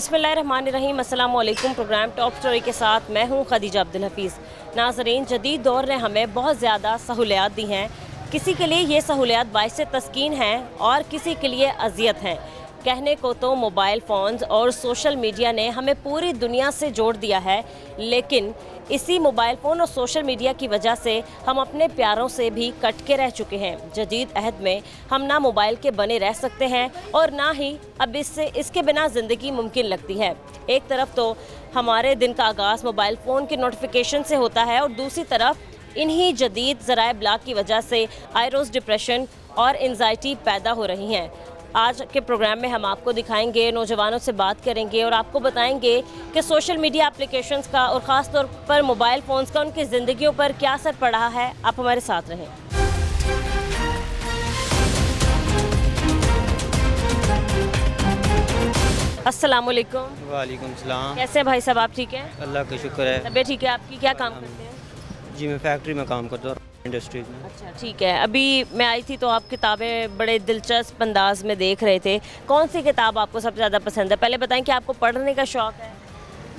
बिस्मिल्लाहिर्रहमानिर्रहीम, अस्सलाम वालेकुम। प्रोग्राम टॉप स्टोरी के साथ मैं हूं खदीजा अब्दुल हफीज़। नाज़रीन, जदीद दौर ने हमें बहुत ज़्यादा सहूलियात दी हैं। किसी के लिए ये सहूलियात बाइस तस्कीन हैं और किसी के लिए अजियत हैं। कहने को तो मोबाइल फ़ोन्स और सोशल मीडिया ने हमें पूरी दुनिया से जोड़ दिया है, लेकिन इसी मोबाइल फ़ोन और सोशल मीडिया की वजह से हम अपने प्यारों से भी कट के रह चुके हैं। जदीद अहद में हम ना मोबाइल के बने रह सकते हैं और ना ही अब इसके बिना ज़िंदगी मुमकिन लगती है। एक तरफ तो हमारे दिन का आगाज़ मोबाइल फ़ोन के नोटिफिकेशन से होता है और दूसरी तरफ इन्हीं जदीद ज़राए ब्लाग की वजह से आयरोज़, डिप्रेशन और एंजाइटी पैदा हो रही हैं। आज के प्रोग्राम में हम आपको दिखाएंगे, नौजवानों से बात करेंगे और आपको बताएंगे कि सोशल मीडिया एप्लीकेशंस का और ख़ास तौर पर मोबाइल फ़ोन्स का उनकी ज़िंदगियों पर क्या असर पड़ा है। आप हमारे साथ रहें। अस्सलाम वालेकुम। वालेकुम सलाम। कैसे हैं भाई साहब, आप ठीक हैं? अल्लाह का शुक्र है। तबीयत ठीक है आपकी? क्या काम करते हैं? जी मैं फैक्ट्री में काम करता हूँ, इंडस्ट्रीज में। अच्छा, ठीक है। अभी मैं आई थी तो आप किताबें बड़े दिलचस्प अंदाज में देख रहे थे। कौन सी किताब आपको सबसे ज़्यादा पसंद है? पहले बताएं कि आपको पढ़ने का शौक़ है?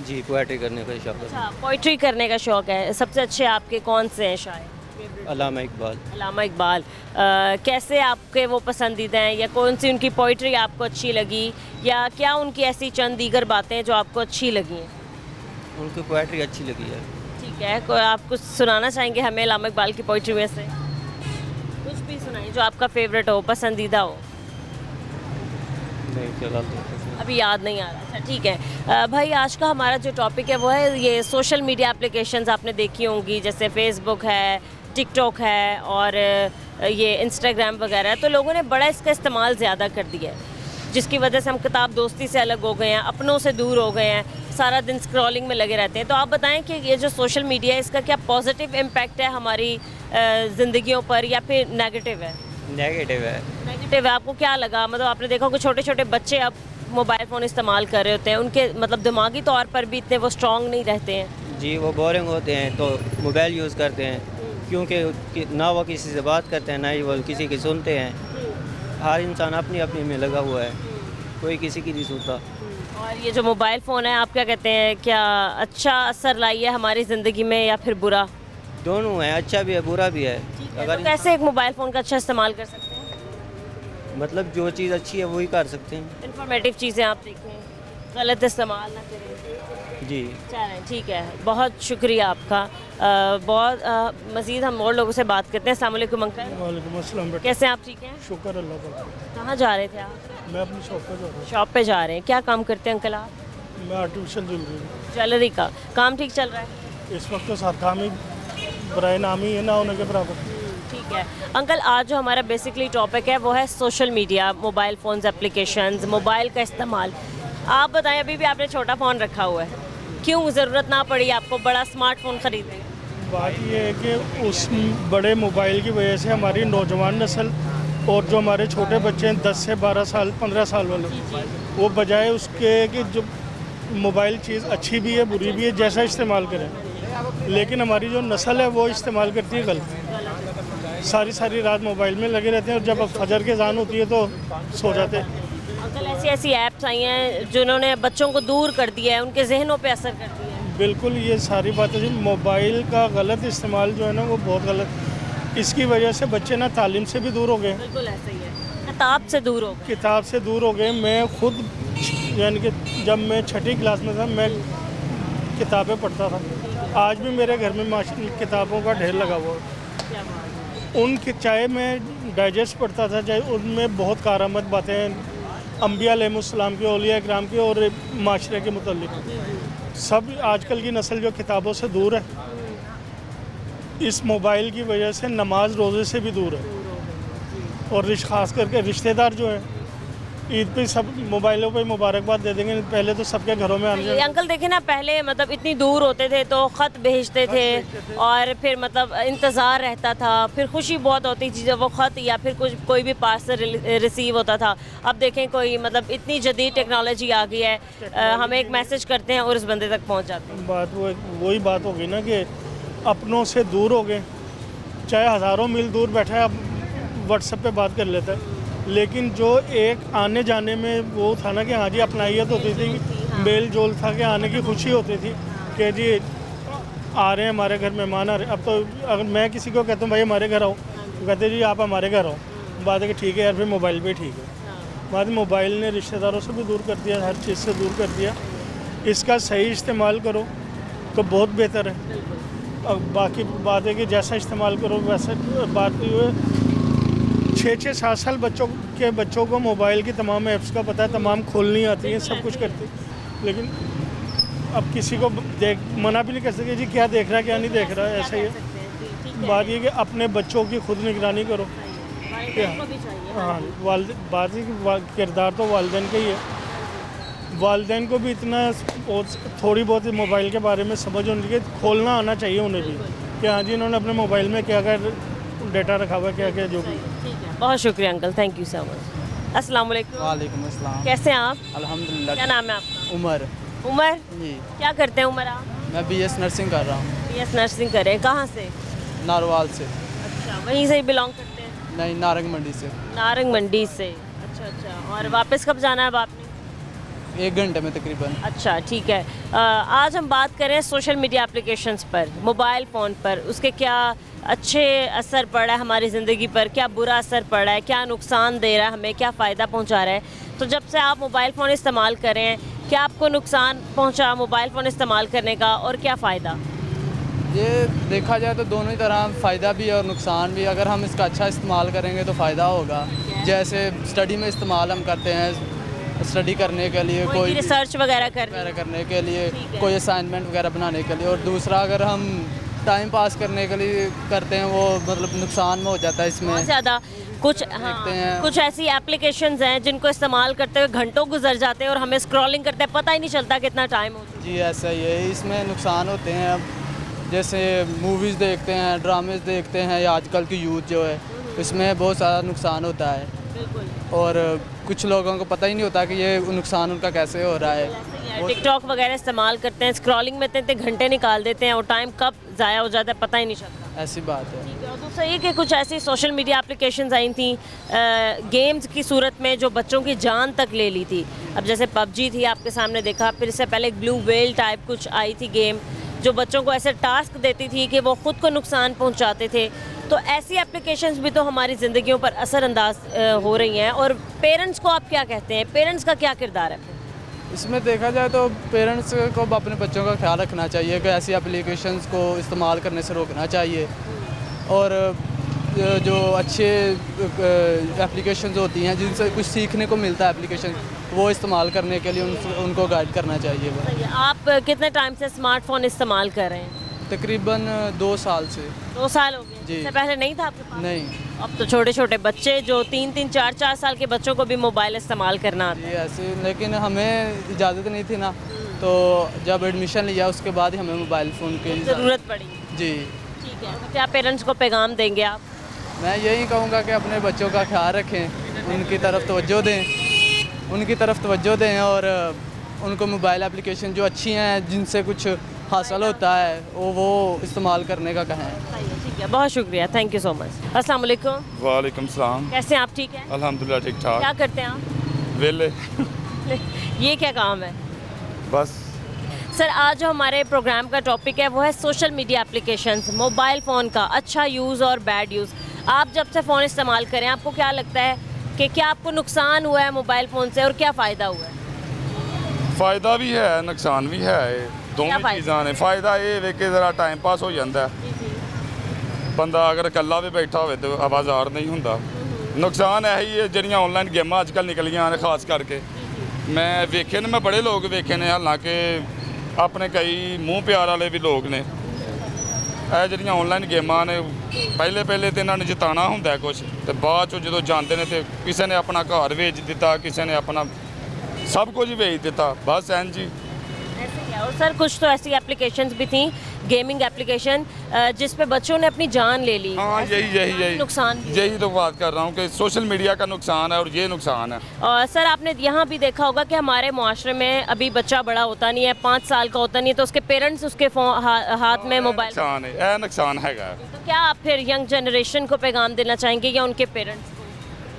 जी पोएट्री करने का शौक़ है। अच्छा, पोइट्री करने का शौक़ है। सबसे अच्छे आपके कौन से हैं शायर? अल्लामा इकबाल। अल्लामा इकबाल। कैसे आपके वो पसंदीदा हैं, या कौन सी उनकी पोइट्री आपको अच्छी लगी, या क्या उनकी ऐसी चंद दीगर बातें जो आपको अच्छी लगी हैं? उनकी पोएट्री अच्छी लगी है। ठीक है, कोई आप कुछ सुनाना चाहेंगे हमें अल्लामा इकबाल की पोइट्री में से? कुछ भी सुनाइए जो आपका फेवरेट हो, पसंदीदा हो। नहीं फिलहाल अभी याद नहीं आ रहा। अच्छा, ठीक है। भाई, आज का हमारा जो टॉपिक है वो है ये सोशल मीडिया एप्लीकेशंस। आपने देखी होंगी, जैसे फेसबुक है, टिकटॉक है और ये इंस्टाग्राम वगैरह। तो लोगों ने बड़ा इसका इस्तेमाल ज़्यादा कर दिया है, जिसकी वजह से हम किताब दोस्ती से अलग हो गए हैं, अपनों से दूर हो गए हैं, सारा दिन स्क्रॉलिंग में लगे रहते हैं। तो आप बताएं कि ये जो सोशल मीडिया है, इसका क्या पॉजिटिव इम्पैक्ट है हमारी ज़िंदगियों पर, या फिर नेगेटिव है? नेगेटिव है। नेगेटिव है। आपको क्या लगा? मतलब आपने देखा कि छोटे छोटे बच्चे अब मोबाइल फ़ोन इस्तेमाल कर रहे होते हैं, उनके मतलब दिमागी तौर पर भी इतने वो स्ट्रॉन्ग नहीं रहते हैं। जी वो बोरिंग होते हैं तो मोबाइल यूज़ करते हैं, क्योंकि ना वो किसी से बात करते हैं ना ही वो किसी की सुनते हैं। हर इंसान अपनी अपनी में लगा हुआ है, कोई किसी की नहीं सुनता। और ये जो मोबाइल फ़ोन है, आप क्या कहते हैं, क्या अच्छा असर लाई है हमारी ज़िंदगी में या फिर बुरा? दोनों है, अच्छा भी है बुरा भी है। तो कैसे एक मोबाइल फ़ोन का अच्छा इस्तेमाल कर सकते हैं? मतलब जो चीज़ अच्छी है वही कर सकते हैं। इन्फॉर्मेटिव चीज़ें आप देखें, गलत इस्तेमाल ना करें। जी चलें, ठीक है, बहुत शुक्रिया आपका। मज़ीद हम और लोगों से बात करते हैं। अस्सलाम वालेकुम अंकल। वालेकुम अस्सलाम बेटा। कैसे हैं आप? ठीक हैं? शुक्र अल्लाह का। कहाँ जा रहे थे आप? मैं अपनी शॉप पर जा रहा शॉप पे जा रहे हैं। क्या काम करते हैं अंकल आप? हूँ। मैं आर्टिफिशियल ज्वेलरी। ज्वेलरी का काम ठीक चल रहा है? इस वक्त तो साथ काम ही बराए नाम ही है ना होने के बराबर। ठीक है अंकल, आज जो हमारा बेसिकली टॉपिक है वो है social media, mobile phones, applications, mobile का इस्तेमाल। आप बताएं, अभी भी आपने छोटा फ़ोन रखा हुआ है, क्यों ज़रूरत ना पड़ी आपको बड़ा स्मार्टफोन ख़रीदने? बात यह है कि उस बड़े मोबाइल की वजह से हमारी नौजवान नस्ल और जो हमारे छोटे बच्चे हैं 10 से 12 साल 15 साल वाले, वो बजाय उसके कि जो मोबाइल चीज़ अच्छी भी है बुरी भी है, जैसा इस्तेमाल करें, लेकिन हमारी जो नस्ल है वो इस्तेमाल करती है गलत। सारी सारी रात मोबाइल में लगे रहते हैं और जब फजर के अज़ान होती है तो सो जाते हैं। अंकल, ऐसी ऐसी ऐप्स आई हैं जिन्होंने बच्चों को दूर कर दिया है, उनके जहनों पे असर करती है। बिल्कुल, ये सारी बातें मोबाइल का गलत इस्तेमाल जो है ना वो बहुत गलत। इसकी वजह से बच्चे ना तालीम से भी दूर हो गए, बिल्कुल ऐसा ही है, किताब से दूर हो गए। किताब से दूर हो गए। मैं खुद यानी कि जब मैं 6ठी क्लास में था मैं किताबें पढ़ता था। आज भी मेरे घर में किताबों का ढेर लगा हुआ है। उनके चाहे मैं डाइजेस्ट पढ़ता था, चाहे उनमें बहुत कारामद बातें अम्बिया अलैहिमुस्सलाम की, औलिया इकराम की और माशरे के मुतल्लिक़। सब आजकल की नस्ल जो किताबों से दूर है, इस मोबाइल की वजह से नमाज रोज़े से भी दूर है। और ख़ास करके रिश्तेदार जो हैं ईद पे सब मोबाइलों पे मुबारकबाद दे देंगे, पहले तो सबके घरों में आने। अंकल देखे ना, पहले मतलब इतनी दूर होते थे तो ख़त भेजते थे और फिर मतलब इंतज़ार रहता था, फिर खुशी बहुत होती थी जब वो ख़त या फिर कोई भी पार्सल रिसीव होता था। अब देखें कोई मतलब इतनी जदीद टेक्नोलॉजी आ गई है, हम एक मैसेज करते हैं और उस बंदे तक पहुंच जाते हैं। बात वही बात हो गई ना कि अपनों से दूर हो गए, चाहे हज़ारों मील दूर बैठा है, अब व्हाट्सएप पे बात कर लेता है, लेकिन जो एक आने जाने में वो था ना कि हाँ जी अपनाइयत होती थी मेल जोल था कि आने की खुशी होती थी कि जी आ रहे हैं हमारे घर मेहमान आ रहे हैं। अब तो अगर मैं किसी को कहता हूँ भाई हमारे घर आओ, तो कहते हैं जी आप हमारे घर आओ। बात है कि ठीक है यार, फिर मोबाइल पे ठीक है। बाद में मोबाइल ने रिश्तेदारों से भी दूर कर दिया, हर चीज़ से दूर कर दिया। इसका सही इस्तेमाल करो तो बहुत बेहतर है। अब बाकी बात है कि जैसा इस्तेमाल करो वैसे। बात ये 6-7 साल बच्चों को मोबाइल की तमाम ऐप्स का पता है, तमाम खोलनी आती है, सब कुछ करती है। लेकिन अब किसी को मना भी नहीं कर सकते जी क्या देख रहा है क्या नहीं देख रहा है, ऐसा ही है। बात ये कि अपने बच्चों की खुद निगरानी करो। हाँ, बात है कि किरदार तो वालिदैन का ही है। वालिदैन को भी इतना थोड़ी बहुत मोबाइल के बारे में समझ होनी चाहिए, खोलना आना चाहिए उन्हें भी कि हाँ जी इन्होंने अपने मोबाइल में क्या क्या डेटा रखा हुआ है, क्या क्या जो भी। बहुत शुक्रिया uncle, thank you so much. अस्सलाम वालेकुम। वालेकुम अस्सलाम। कैसे हैं आप? अल्हम्दुलिल्लाह। क्या नाम है आपका? उमर उमर। जी, क्या करते हैं उमर आप? मैं बीएस नर्सिंग कर रहा हूँ, बीएस नर्सिंग कर रहे हैं। कहाँ से? नारवाल से। अच्छा, वहीं से ही बिलोंग करते हैं? नहीं, नारंग मंडी से। नारंग मंडी से। अच्छा अच्छा, और वापस कब जाना है अब आपने? 1 घंटे में तकरीबन। अच्छा ठीक है। आज हम बात करें सोशल मीडिया एप्लीकेशंस पर, मोबाइल फ़ोन पर, उसके क्या अच्छे असर पड़ा है हमारी ज़िंदगी पर, क्या बुरा असर पड़ा है, क्या नुकसान दे रहा है हमें, क्या फ़ायदा पहुंचा रहा है। तो जब से आप मोबाइल फ़ोन इस्तेमाल कर रहे हैं, क्या आपको नुकसान पहुंचा मोबाइल फ़ोन इस्तेमाल करने का, और क्या फ़ायदा? ये देखा जाए तो दोनों ही तरह फ़ायदा भी है और नुकसान भी। अगर हम इसका अच्छा इस्तेमाल करेंगे तो फ़ायदा होगा। जैसे स्टडी में इस्तेमाल हम करते हैं, स्टडी करने के लिए, कोई रिसर्च वगैरह करने के लिए, ठीक है। कोई असाइनमेंट वगैरह बनाने के लिए। और दूसरा अगर हम टाइम पास करने के लिए करते हैं, वो मतलब नुकसान में हो जाता है इसमें। बहुत ज़्यादा कुछ हैं। कुछ ऐसी एप्लीकेशंस हैं जिनको इस्तेमाल करते हुए घंटों गुजर जाते हैं और हमें स्क्रॉलिंग करते हैं पता ही नहीं चलता कितना टाइम हो चुका जी ऐसा ही है, इसमें नुकसान होते हैं। अब जैसे मूवीज़ देखते हैं, ड्रामेज़ देखते हैं, या आजकल की यूथ जो है इसमें बहुत सारा नुकसान होता है। बिल्कुल। और कुछ लोगों को पता ही नहीं होता कि ये नुकसान उनका कैसे हो रहा है। टिकटॉक वगैरह इस्तेमाल करते हैं, स्क्रॉलिंग में इतने घंटे निकाल देते हैं और टाइम कब ज़ाया हो जाता है पता ही नहीं चलता। ऐसी बात है। ठीक है। और दूसरा ये कि कुछ ऐसी सोशल मीडिया एप्लीकेशंस आई थी गेम्स की सूरत में जो बच्चों की जान तक ले ली थी। अब जैसे पबजी थी, आपके सामने देखा, फिर इससे पहले ब्लू व्हेल टाइप कुछ आई थी गेम जो बच्चों को ऐसे टास्क देती थी कि वो ख़ुद को नुकसान पहुंचाते थे। तो ऐसी एप्लीकेशंस भी तो हमारी ज़िंदगियों पर असरअंदाज हो रही हैं। और पेरेंट्स को आप क्या कहते हैं, पेरेंट्स का क्या किरदार है? इसमें देखा जाए तो पेरेंट्स को अपने बच्चों का ख्याल रखना चाहिए कि ऐसी एप्लीकेशंस को इस्तेमाल करने से रोकना चाहिए। और जो अच्छे एप्लीकेशंस होती हैं जिनसे कुछ सीखने को मिलता है एप्लीकेशन, वो इस्तेमाल करने के लिए उनको गाइड करना चाहिए। आप कितने टाइम से स्मार्टफोन इस्तेमाल कर रहे हैं? तकरीबन 2 साल से। 2 साल हो गए? जी। इससे पहले नहीं था आपके पास? नहीं। अब तो छोटे छोटे बच्चे जो 3-3, 4-4 साल के बच्चों को भी मोबाइल इस्तेमाल करना आता जी ऐसे, लेकिन हमें इजाज़त नहीं थी ना, तो जब एडमिशन लिया उसके बाद ही हमें मोबाइल फ़ोन की है, ज़रूरत पड़ी। जी। ठीक है, तो क्या पेरेंट्स को पैगाम देंगे आप? मैं यही कहूँगा कि अपने बच्चों का ख्याल रखें, उनकी तरफ तवज्जो दें और उनको मोबाइल एप्लीकेशन जो अच्छी हैं जिनसे कुछ हासिल होता है वो इस्तेमाल करने का कहें। ठीक है, बहुत शुक्रिया, थैंक यू सो मच। अस्सलाम वालेकुम। वालेकुम सलाम। कैसे हैं आप? ठीक है, अल्हम्दुलिल्लाह ठीक ठाक। क्या करते हैं आप? वेले ये क्या काम है? बस सर, आज जो हमारे प्रोग्राम का टॉपिक है वो है social media applications, mobile phone का अच्छा यूज़ और बैड यूज़। आप जब से फ़ोन इस्तेमाल करें आपको क्या लगता है कि क्या आपको नुकसान हुआ है मोबाइल फ़ोन से और क्या फ़ायदा हुआ है? फायदा भी है नुकसान भी है, दोनों फायदा? चीज़ां ने। फायदा ये वे कि ज़रा टाइम पास हो जाता है, ਬੰਦਾ ਅਗਰ ਇਕੱਲਾ ਵੀ ਬੈਠਾ ਹੋਵੇ ਤਾਂ ਆਵਾਜ਼ਾਰ ਨਹੀਂ ਹੁੰਦਾ। ਨੁਕਸਾਨ ਇਹ ਹੀ ਹੈ ਜਿਹੜੀਆਂ ਆਨਲਾਈਨ ਗੇਮਾਂ ਅੱਜ ਕੱਲ੍ਹ ਨਿਕਲੀਆਂ ਨੇ, ਖਾਸ ਕਰਕੇ ਮੈਂ ਵੇਖੇ ਨੇ, ਮੈਂ ਬੜੇ ਲੋਕ ਵੇਖੇ ਨੇ, ਹਾਲਾਂਕਿ ਆਪਣੇ ਕਈ ਮੂੰਹ ਪਿਆਰ ਵਾਲੇ ਵੀ ਲੋਕ ਨੇ। ਇਹ ਜਿਹੜੀਆਂ ਆਨਲਾਈਨ ਗੇਮਾਂ ਨੇ ਪਹਿਲੇ ਤੇ ਇਹਨਾਂ ਨੇ ਜਿਤਾਣਾ ਹੁੰਦਾ ਕੁਝ, ਤੇ ਬਾਅਦ 'ਚੋਂ ਜਦੋਂ ਜਾਂਦੇ ਨੇ ਤੇ ਕਿਸੇ ਨੇ ਆਪਣਾ ਘਰ ਵੇਚ ਦਿੱਤਾ, ਕਿਸੇ ਨੇ ਆਪਣਾ सब कुछ ही भेज देता, बस एन जी। ऐसे ही है। और सर कुछ तो ऐसी एप्लीकेशंस भी थी, गेमिंग एप्लीकेशन, जिस पे बच्चों ने अपनी जान ले ली। हाँ यही नुकसान भी। यही तो बात कर रहा हूँ कि सोशल मीडिया का नुकसान है और ये नुकसान है। और सर आपने यहाँ भी देखा होगा कि हमारे मुआशरे में अभी बच्चा बड़ा होता नहीं है, 5 साल का होता नहीं है, तो उसके पेरेंट्स उसके हाथ में मोबाइल। नुकसान है, यह नुकसान है। तो क्या आप फिर यंग जनरेशन को पैगाम देना चाहेंगे या उनके पेरेंट्स को?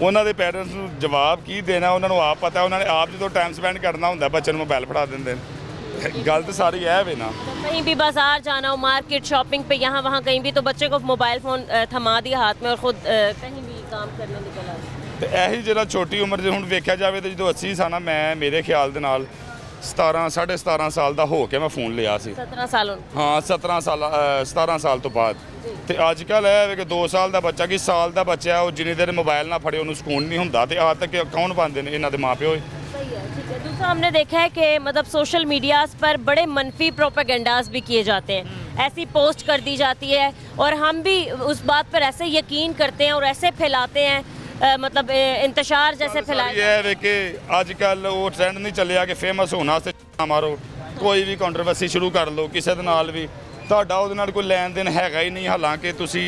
ਉਹਨਾਂ ਦੇ ਪੈਰੈਂਟਸ ਨੂੰ ਜਵਾਬ ਕੀ ਦੇਣਾ ਉਹਨਾਂ ਨੂੰ ਆਪ ਪਤਾ, ਉਹਨਾਂ ਨੇ ਆਪ ਜਦੋਂ ਟਾਈਮ ਸਪੈਂਡ ਕਰਨਾ ਹੁੰਦਾ ਬੱਚੇ ਨੂੰ ਮੋਬਾਈਲ ਫੜਾ ਦਿੰਦੇ ਨੇ। ਗੱਲ ਤਾਂ ਸਾਰੀ ਇਹ ਵੇ ना। कहीं भी बाजार जाना हो, मार्केट, शॉपिंग पे, यहाँ वहाँ कहीं भी, तो बच्चे को मोबाइल फ़ोन थमा दिया हाथ में और ख़ुद कहीं भी काम करने निकल आए। ਤੇ ਇਹੀ ਜਿਹੜਾ ਛੋਟੀ ਉਮਰ ਦੇ ਹੁਣ ਵੇਖਿਆ ਜਾਵੇ ਤੇ ਜਦੋਂ 80 ਸਾਲ ਮੈਂ ਮੇਰੇ ਖਿਆਲ ਦੇ ਨਾਲ 17 ਸਾਲ ਦਾ ਹੋ ਕੇ ਮੈਂ ਫੋਨ ਲਿਆ ਸੀ। 17 सालों ਹਾਂ 17 ਸਾਲ ਤੋਂ ਬਾਅਦ। ਤੇ ਅੱਜ ਕੱਲ੍ਹ ਇਹ ਹੈ ਕਿ 2 ਸਾਲ ਦਾ ਬੱਚਾ ਕਿ ਸਾਲ ਦਾ ਬੱਚਾ ਉਹ ਜਿੰਨੀ ਦੇਰ ਮੋਬਾਈਲ ਨਾ ਫੜੇ ਉਹਨੂੰ ਸਕੂਨ ਨਹੀਂ ਹੁੰਦਾ। ਤੇ ਆਦ ਤੱਕ ਕੌਣ ਪਾਉਂਦੇ ਨੇ ਇਹਨਾਂ ਦੇ ਮਾਪਿਓ। सही है, ठीक है। दूसरा हमने देखा है कि मतलब सोशल मीडियाज़ पर बड़े मनफी प्रोपेगेंडाज भी किए जाते हैं, ऐसी पोस्ट कर दी जाती है और हम भी उस बात पर ऐसे यकीन करते हैं और ऐसे फैलाते हैं, मतलब इंतशार जैसे फैलाए। ਇਹ ਵੇ ਕਿ ਅੱਜ ਕੱਲ੍ਹ ਉਹ ਟ੍ਰੈਂਡ ਨਹੀਂ ਚੱਲਿਆ ਕਿ ਫੇਮਸ ਹੋਣਾ ਤੇ ਮਾਰੋ, ਕੋਈ ਵੀ ਕੰਟਰੋਵਰਸੀ ਸ਼ੁਰੂ ਕਰ ਲਓ ਕਿਸੇ ਦੇ ਨਾਲ ਵੀ, ਤੁਹਾਡਾ ਉਹਦੇ ਨਾਲ ਕੋਈ ਲੈਣ ਦੇਣ ਹੈਗਾ ਹੀ ਨਹੀਂ। ਹਾਲਾਂਕਿ ਤੁਸੀਂ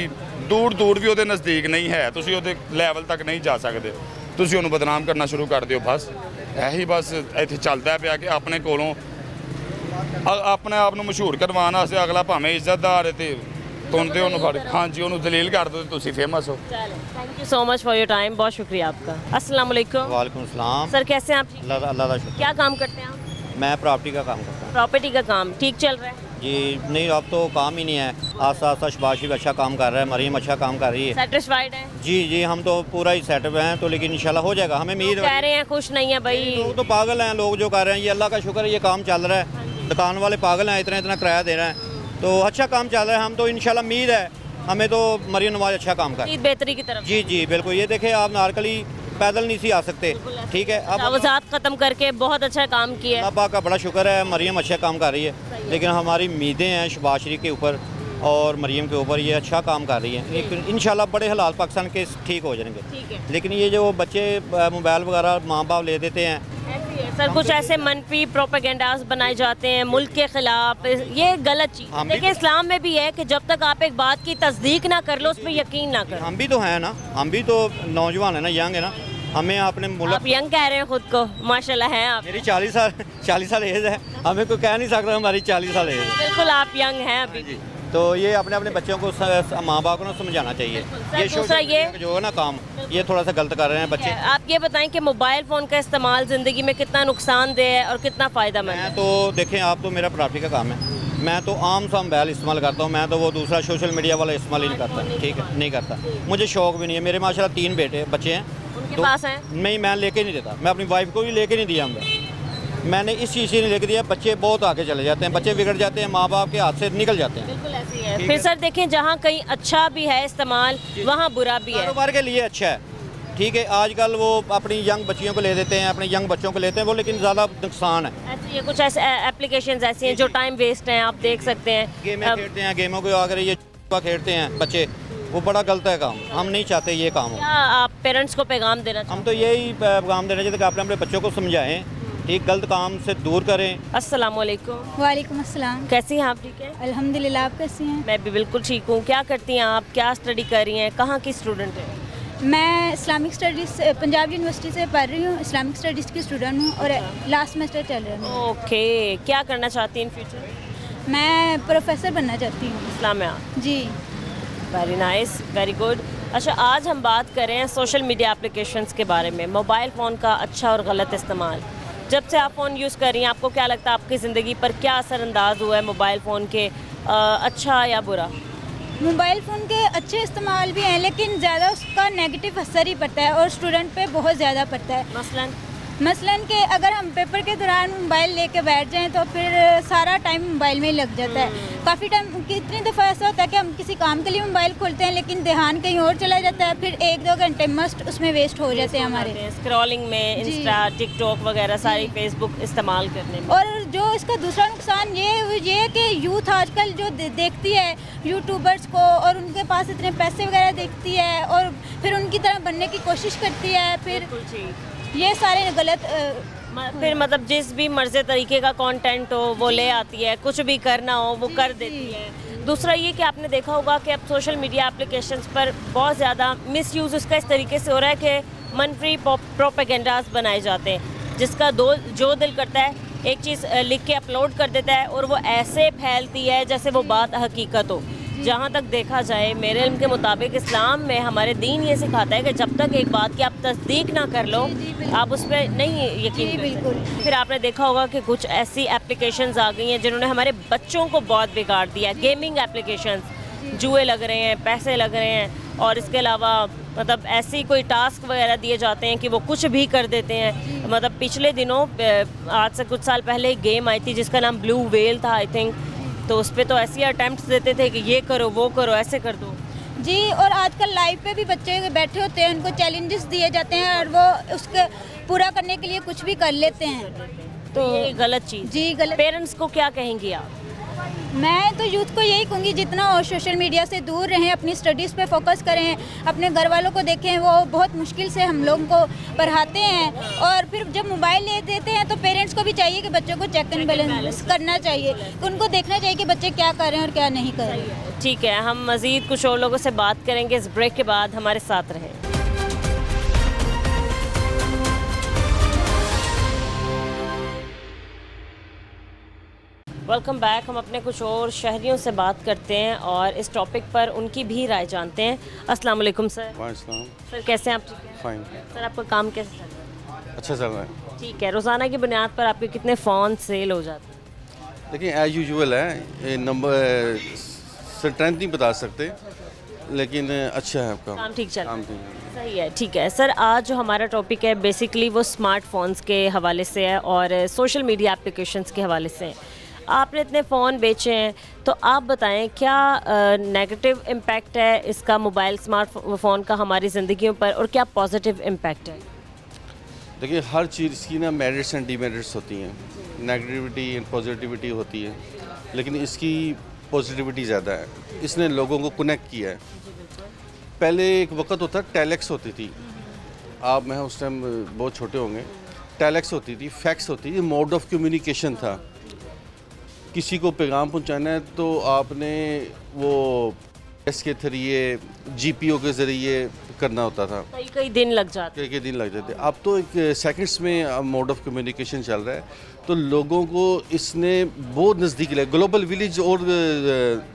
ਦੂਰ ਵੀ ਉਹਦੇ ਨਜ਼ਦੀਕ ਨਹੀਂ ਹੈ, ਤੁਸੀਂ ਉਹਦੇ ਲੈਵਲ ਤੱਕ ਨਹੀਂ ਜਾ ਸਕਦੇ, ਤੁਸੀਂ ਉਹਨੂੰ ਬਦਨਾਮ ਕਰਨਾ ਸ਼ੁਰੂ ਕਰ ਦਿਓ। ਬਸ ਇਹੀ ਬਸ ਇੱਥੇ ਚੱਲਦਾ ਪਿਆ ਕਿ ਆਪਣੇ ਕੋਲੋਂ ਆਪਣੇ ਆਪ ਨੂੰ ਮਸ਼ਹੂਰ ਕਰਵਾਉਣ ਵਾਸਤੇ ਅਗਲਾ ਭਾਵੇਂ ਇੱਜ਼ਤਦਾਰ ਹੈ ਤੇ ਤੁੰਦੇ ਉਹਨੂੰ ਫੜ, ਹਾਂਜੀ ਉਹਨੂੰ ਦਲੀਲ ਕਰ ਦਿਓ ਤੇ ਤੁਸੀਂ ਫੇਮਸ ਹੋ। Thank you so much for your time, बहुत शुक्रिया आपका। अस्सलाम वालेकुम। वालेकुम सलाम। सर कैसे हैं आप? ठीक? अल्लाह का शुक्र। क्या काम करते हैं आप? मैं प्रॉपर्टी का काम करता हूँ प्रॉपर्टी का काम ठीक चल रहा है? जी। नहीं अब तो काम ही नहीं है, आस्ता आस्ता शबाशी अच्छा काम कर रहा है, मरीम अच्छा काम कर रही है। सेटिस्फाइड है? जी हम तो पूरा ही सेटअप हैं तो, लेकिन इंशाल्लाह हो जाएगा, हमें उम्मीद कह है। रहे हैं खुश नहीं है भाई। लोग तो पागल हैं, लोग जो कर रहे हैं, ये अल्लाह का शुक्र है ये काम चल रहा है। दुकान वाले पागल हैं, इतना किराया दे रहे हैं, तो अच्छा काम चल रहा है। हम तो इंशाल्लाह उम्मीद है हमें तो मरीम नवाज अच्छा काम कर। ईद बेहतरी की तरफ। जी बिल्कुल। ये देखें आप नारकली पैदल नहीं सी आ सकते, ठीक है। अब तजावुज़ात ख़त्म करके बहुत अच्छा काम किया है। अल्लाह पाक का बड़ा शुक्र है, मरीम अच्छा काम कर रही है, लेकिन हमारी उम्मीदें हैं शहबाज शरीफ के ऊपर और मरीम के ऊपर, ये अच्छा काम कर रही है। इंशाल्लाह बड़े हालात पाकिस्तान के ठीक हो जाएंगे। ठीक है। लेकिन ये जो बच्चे मोबाइल वगैरह माँ बाप ले देते हैं, ऐसी है सर, कुछ ऐसे मनफी प्रोपेगेंडाज बनाए जाते हैं मुल्क के खिलाफ, ये गलत चीज़। हम भी देखिए इस्लाम में भी है कि जब तक आप एक बात की तस्दीक ना कर लो उस पर यकीन ना करो। हम भी तो हैं ना, हम भी तो नौजवान है ना, यंग है ना, हमें अपने मुल्क। आप यंग कह रहे हैं खुद को, माशाल्लाह हैं आप। मेरी 40 साल एज है, हमें कोई कह नहीं सकता हमारी 40 साल एज है। बिल्कुल आप यंग हैं अभी भी। तो ये अपने बच्चों को माँ बाप को ना समझाना चाहिए। सर, ये दूसरा सोशल ये मीडिया का जो है ना काम, ये थोड़ा सा गलत कर रहे हैं बच्चे। आप ये बताएं कि मोबाइल फ़ोन का इस्तेमाल ज़िंदगी में कितना नुकसानदेह है और कितना फ़ायदा मंद मैं है? तो देखें, आप तो मेरा प्रॉपर्टी का काम है, मैं तो आम सा मोबाइल इस्तेमाल करता हूँ, मैं तो वो दूसरा सोशल मीडिया वाला इस्तेमाल ही नहीं करता, ठीक है, नहीं करता। मुझे शौक भी नहीं है। मेरे माशाल्लाह 3 बच्चे हैं, उनके पास हैं? नहीं मैं लेके नहीं देता, मैं अपनी वाइफ को भी लेके नहीं दिया। मैंने इस चीज़ से नहीं लेके दिया। बच्चे बहुत आगे चले जाते हैं, बच्चे बिगड़ जाते हैं, माँ बाप के हाथ से निकल जाते हैं। बिल्कुल ऐसी है। ठीक फिर है। सर देखें, जहाँ कहीं अच्छा भी है इस्तेमाल वहाँ बुरा भी है। कारोबार के लिए अच्छा है, ठीक है। आजकल वो अपनी यंग बच्चियों को ले देते हैं, अपने यंग बच्चों को लेते हैं वो, लेकिन ज़्यादा नुकसान है। ऐसे ये कुछ ऐसे एप्लीकेशंस ऐसी हैं जो टाइम वेस्ट हैं, आप देख सकते हैं। गेमें खेलते हैं, गेमों को अगर ये खेलते हैं बच्चे, वो बड़ा गलत है काम, हम नहीं चाहते ये काम हो। क्या आप पेरेंट्स को पैगाम देना हम तो यही पैगाम देना चाहते हैं कि आपने अपने बच्चों को समझाएं, ठीक, गलत काम से दूर करें। अस्सलाम वालेकुम। वालेकुम अस्सलाम। कैसी हैं आप? ठीक है, अल्हम्दुलिल्लाह, आप कैसी हैं? मैं भी बिल्कुल ठीक हूँ। क्या करती हैं आप? क्या स्टडी कर रही हैं? कहाँ की स्टूडेंट हैं? मैं इस्लामिक स्टडीज़ पंजाब यूनिवर्सिटी से पढ़ रही हूँ, इस्लामिक स्टडीज़ की स्टूडेंट हूँ और लास्ट सेमेस्टर चल रहा है। ओके, क्या करना चाहती हैं इन फ्यूचर? मैं प्रोफेसर बनना चाहती हूँ। इस्लाम में? जी। Very nice, very good. अच्छा, आज हम बात करें सोशल मीडिया एप्लीकेशंस के बारे में, मोबाइल फ़ोन का अच्छा और गलत इस्तेमाल। जब से आप फ़ोन यूज़ कर रही हैं, आपको क्या लगता है आपकी ज़िंदगी पर क्या असरअंदाज हुआ है मोबाइल फ़ोन के, अच्छा या बुरा? मोबाइल फ़ोन के अच्छे इस्तेमाल भी हैं, लेकिन ज़्यादा उसका नेगेटिव असर ही पड़ता है और स्टूडेंट पे बहुत ज़्यादा पड़ता है। मसलन कि अगर हम पेपर के दौरान मोबाइल लेके बैठ जाएं तो फिर सारा टाइम मोबाइल में ही लग जाता है। काफ़ी टाइम, कितनी दफ़ा ऐसा होता है कि हम किसी काम के लिए मोबाइल खोलते हैं लेकिन ध्यान कहीं और चला जाता है, फिर 1-2 घंटे मस्ट उसमें वेस्ट हो जाते हैं हमारे स्क्रॉलिंग में, इंस्टा, टिकटॉक वगैरह सारी, फेसबुक इस्तेमाल करने में। और जो इसका दूसरा नुकसान ये है कि यूथ आजकल जो देखती है यूट्यूबर्स को और उनके पास इतने पैसे वगैरह देखती है और फिर उनकी तरह बनने की कोशिश करती है, फिर ये सारे गलत फिर मतलब जिस भी मर्ज़ी तरीके का कंटेंट हो वो ले आती है, कुछ भी करना हो वो कर देती है। दूसरा ये कि आपने देखा होगा कि अब सोशल मीडिया एप्लीकेशंस पर बहुत ज़्यादा मिसयूज़ उसका इस तरीके से हो रहा है कि मनफी प्रोपेगेंडाज बनाए जाते हैं, जिसका जो दिल करता है एक चीज़ लिख के अपलोड कर देता है और वो ऐसे फैलती है जैसे वो बात हकीकत हो। जहाँ तक देखा जाए मेरे इल्म के मुताबिक इस्लाम में हमारे दीन ये सिखाता है कि जब तक एक बात की आप तस्दीक ना कर लो आप उस पर नहीं यकीन जी, कर बिल्कुल। सकते। फिर आपने देखा होगा कि कुछ ऐसी एप्लीकेशंस आ गई हैं जिन्होंने हमारे बच्चों को बहुत बिगाड़ दिया। गेमिंग एप्लीकेशंस, जुए लग रहे हैं, पैसे लग रहे हैं, और इसके अलावा मतलब ऐसी कोई टास्क वगैरह दिए जाते हैं कि वो कुछ भी कर देते हैं। मतलब पिछले दिनों आज से कुछ साल पहले एक गेम आई थी जिसका नाम ब्लू वेल था आई थिंक, तो उस पर तो ऐसी अटैम्प्ट्स देते थे कि ये करो वो करो ऐसे कर दो। जी, और आजकल लाइव पे भी बच्चे बैठे होते हैं, उनको चैलेंजेस दिए जाते हैं और वो उसके पूरा करने के लिए कुछ भी कर लेते हैं। तो ये गलत चीज़। जी गलत। पेरेंट्स को क्या कहेंगी आप? मैं तो यूथ को यही कहूँगी जितना हो सोशल मीडिया से दूर रहें, अपनी स्टडीज़ पे फोकस करें, अपने घर वालों को देखें, वो बहुत मुश्किल से हम लोगों को पढ़ाते हैं। और फिर जब मोबाइल ले देते हैं तो पेरेंट्स को भी चाहिए कि बच्चों को चेक एंड बैलेंस करना चाहिए, कि उनको देखना चाहिए कि बच्चे क्या कर रहे हैं और क्या नहीं कर रहे हैं। ठीक है, हम मज़ीद कुछ और लोगों से बात करेंगे इस ब्रेक के बाद। हमारे साथ रहें। Welcome back. हम अपने कुछ और शहरियों से बात करते हैं और इस टॉपिक पर उनकी भी राय जानते हैं। अस्सलाम वालेकुम सर। सर कैसे हैं आप? ठीक है फाइन, सर, आपका काम कैसे चल रहा है? अच्छा चल रहा है। ठीक है, रोज़ाना की बुनियाद पर आपके कितने फ़ोन सेल हो जाते हैं? देखिए एज यूजुअल है, ये नंबर स्ट्रेंथ नहीं बता सकते, लेकिन अच्छा है आपका काम ठीक चल रहा है? काम ठीक है। सही है, ठीक है सर। आज जो हमारा टॉपिक है बेसिकली वो स्मार्टफोन्स के हवाले से है और सोशल मीडिया एप्लीकेशंस के हवाले से है। आपने इतने फ़ोन बेचे हैं तो आप बताएं क्या नेगेटिव इम्पैक्ट है इसका मोबाइल स्मार्टफोन का हमारी ज़िंदगियों पर, और क्या पॉजिटिव इम्पैक्ट है? देखिए हर चीज़ की ना मेरिट्स एंड डीमेरिट्स होती हैं, नेगेटिविटी एंड पॉजिटिविटी होती है, लेकिन इसकी पॉजिटिविटी ज़्यादा है। इसने लोगों को कनेक्ट किया है। पहले एक वक्त होता टेलेक्स होती थी, आप मैं उस टाइम बहुत छोटे होंगे, टेलेक्स होती थी, फैक्स होती थी, मोड ऑफ कम्युनिकेशन था। किसी को पैगाम पहुंचाना है तो आपने वो एस के जरिए जीपीओ के ज़रिए करना होता था, कई दिन लग जाते। कई दिन लगते थे। अब तो एक सेकंड्स में मोड ऑफ कम्युनिकेशन चल रहा है, तो लोगों को इसने बहुत नज़दीक लाया, ग्लोबल विलेज और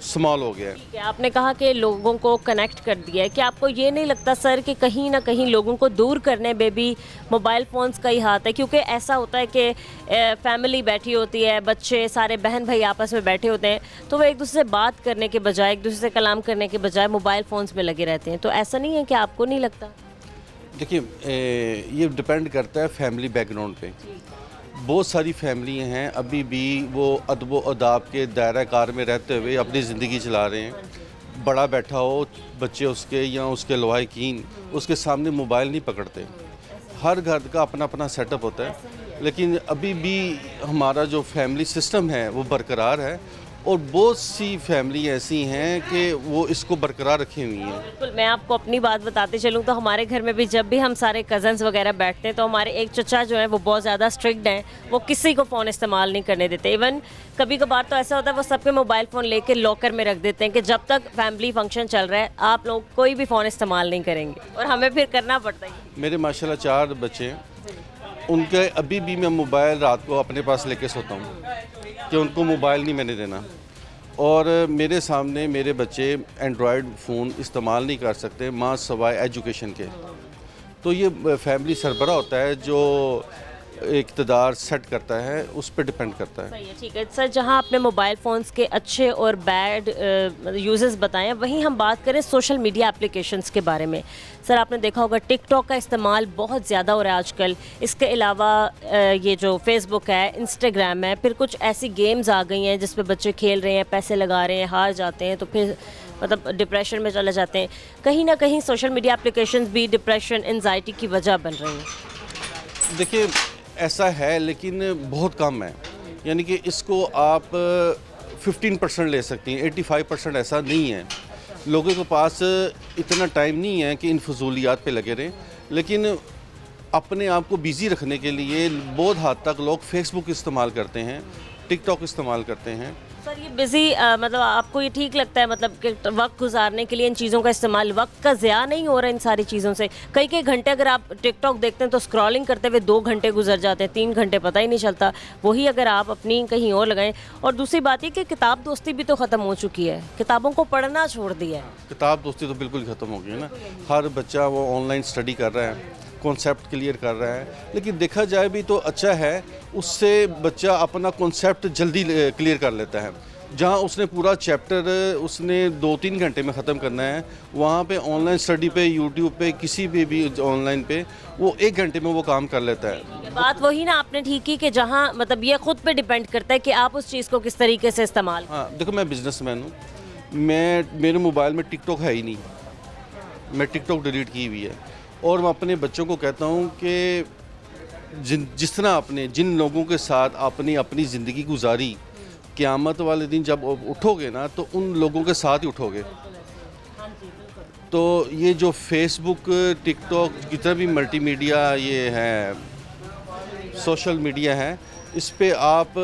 स्मॉल हो गया है। ठीक है, आपने कहा कि लोगों को कनेक्ट कर दिया है, कि आपको ये नहीं लगता सर कि कहीं ना कहीं लोगों को दूर करने में भी मोबाइल फ़ोन्स का ही हाथ है? क्योंकि ऐसा होता है कि फैमिली बैठी होती है, बच्चे सारे बहन भाई आपस में बैठे होते हैं, तो वो एक दूसरे से बात करने के बजाय, एक दूसरे से कलाम करने के बजाय मोबाइल फ़ोन्स में लगे रहते हैं। तो ऐसा नहीं है कि आपको नहीं लगता? देखिए ये डिपेंड करता है फैमिली बैकग्राउंड पे। बहुत सारी फैमिली हैं अभी भी वो अदब व अदाब के दायरा कार में रहते हुए अपनी ज़िंदगी चला रहे हैं। बड़ा बैठा हो, बच्चे उसके या उसके लवाहिकीन उसके सामने मोबाइल नहीं पकड़ते। हर घर का अपना अपना सेटअप होता है, लेकिन अभी भी हमारा जो फैमिली सिस्टम है वो बरकरार है, और बहुत सी फैमिली ऐसी हैं कि वो इसको बरकरार रखी हुई हैं। बिल्कुल, मैं आपको अपनी बात बताते चलूँ तो हमारे घर में भी जब भी हम सारे कज़न्स वगैरह बैठते हैं तो हमारे एक चचा जो है वो बहुत ज़्यादा स्ट्रिक्ट हैं, वो किसी को फ़ोन इस्तेमाल नहीं करने देते। इवन कभी कभार तो ऐसा होता है वो सबके मोबाइल फ़ोन लेके लॉकर में रख देते हैं कि जब तक फैमिली फंक्शन चल रहा है आप लोग कोई भी फ़ोन इस्तेमाल नहीं करेंगे, और हमें फिर करना पड़ता है। मेरे माशाल्लाह 4 बच्चे हैं, उनके अभी भी मैं मोबाइल रात को अपने पास लेके सोता हूँ कि उनको मोबाइल नहीं मैंने देना। और मेरे सामने मेरे बच्चे एंड्रॉयड फ़ोन इस्तेमाल नहीं कर सकते माँ सवाए एजुकेशन के। तो ये फैमिली सरबरा होता है जो इक़्तिदार सेट करता है, उस पर डिपेंड करता है। सही है, ठीक है सर। जहां आपने मोबाइल फ़ोन्स के अच्छे और बैड यूजेस बताएं, वहीं हम बात करें सोशल मीडिया एप्लीकेशंस के बारे में। सर आपने देखा होगा टिकटॉक का इस्तेमाल बहुत ज़्यादा हो रहा है आजकल। इसके अलावा ये जो फेसबुक है, इंस्टाग्राम है, फिर कुछ ऐसी गेम्स आ गई हैं जिस पे बच्चे खेल रहे हैं, पैसे लगा रहे हैं, हार जाते हैं तो फिर मतलब डिप्रेशन में चले जाते हैं। कहीं ना कहीं सोशल मीडिया एप्लीकेशंस भी डिप्रेशन, एंजाइटी की वजह बन रही हैं। देखिए ऐसा है, लेकिन बहुत कम है। यानी कि इसको आप 15% ले सकती हैं, 85% ऐसा नहीं है। लोगों के पास इतना टाइम नहीं है कि इन फजूलियात पे लगे रहें, लेकिन अपने आप को बिज़ी रखने के लिए बहुत हद तक लोग फेसबुक इस्तेमाल करते हैं, टिकटॉक इस्तेमाल करते हैं, सर ये बिज़ी मतलब आपको ये ठीक लगता है, मतलब कि वक्त गुजारने के लिए इन चीज़ों का इस्तेमाल, वक्त का ज़्या नहीं हो रहा इन सारी चीज़ों से? कई कई घंटे अगर आप टिकटॉक देखते हैं तो स्क्रॉलिंग करते हुए 2 घंटे गुजर जाते हैं, 3 घंटे पता ही नहीं चलता। वही अगर आप अपनी कहीं और लगाएं। और दूसरी बात ये कि किताब दोस्ती भी तो ख़त्म हो चुकी है, किताबों को पढ़ना छोड़ दिया है। किताब दोस्ती तो बिल्कुल ख़त्म हो गई है ना। हर बच्चा वो ऑनलाइन स्टडी कर रहा है, कॉन्सेप्ट क्लियर कर रहा है। लेकिन देखा जाए भी तो अच्छा है, उससे बच्चा अपना कॉन्सेप्ट जल्दी क्लियर कर लेता है। जहाँ उसने पूरा चैप्टर उसने 2-3 घंटे में ख़त्म करना है, वहाँ पे ऑनलाइन स्टडी पे, यूट्यूब पे, किसी भी ऑनलाइन पे वो 1 घंटे में वो काम कर लेता है। बात वही ना आपने ठीक की कि जहाँ मतलब ये खुद पे डिपेंड करता है कि आप उस चीज़ को किस तरीके से इस्तेमाल। हाँ देखो, मैं बिजनेसमैन हूँ, मेरे मोबाइल में टिकटॉक है ही नहीं, मैं टिकटॉक डिलीट की हुई है। और मैं अपने बच्चों को कहता हूँ कि जिस तरह आपने जिन लोगों के साथ आपने अपनी ज़िंदगी गुजारी, क़यामत वाले दिन जब उठोगे ना तो उन लोगों के साथ ही उठोगे। तो ये जो फेसबुक, टिकटॉक, जितना भी मल्टीमीडिया ये है, सोशल मीडिया है, इस पे आप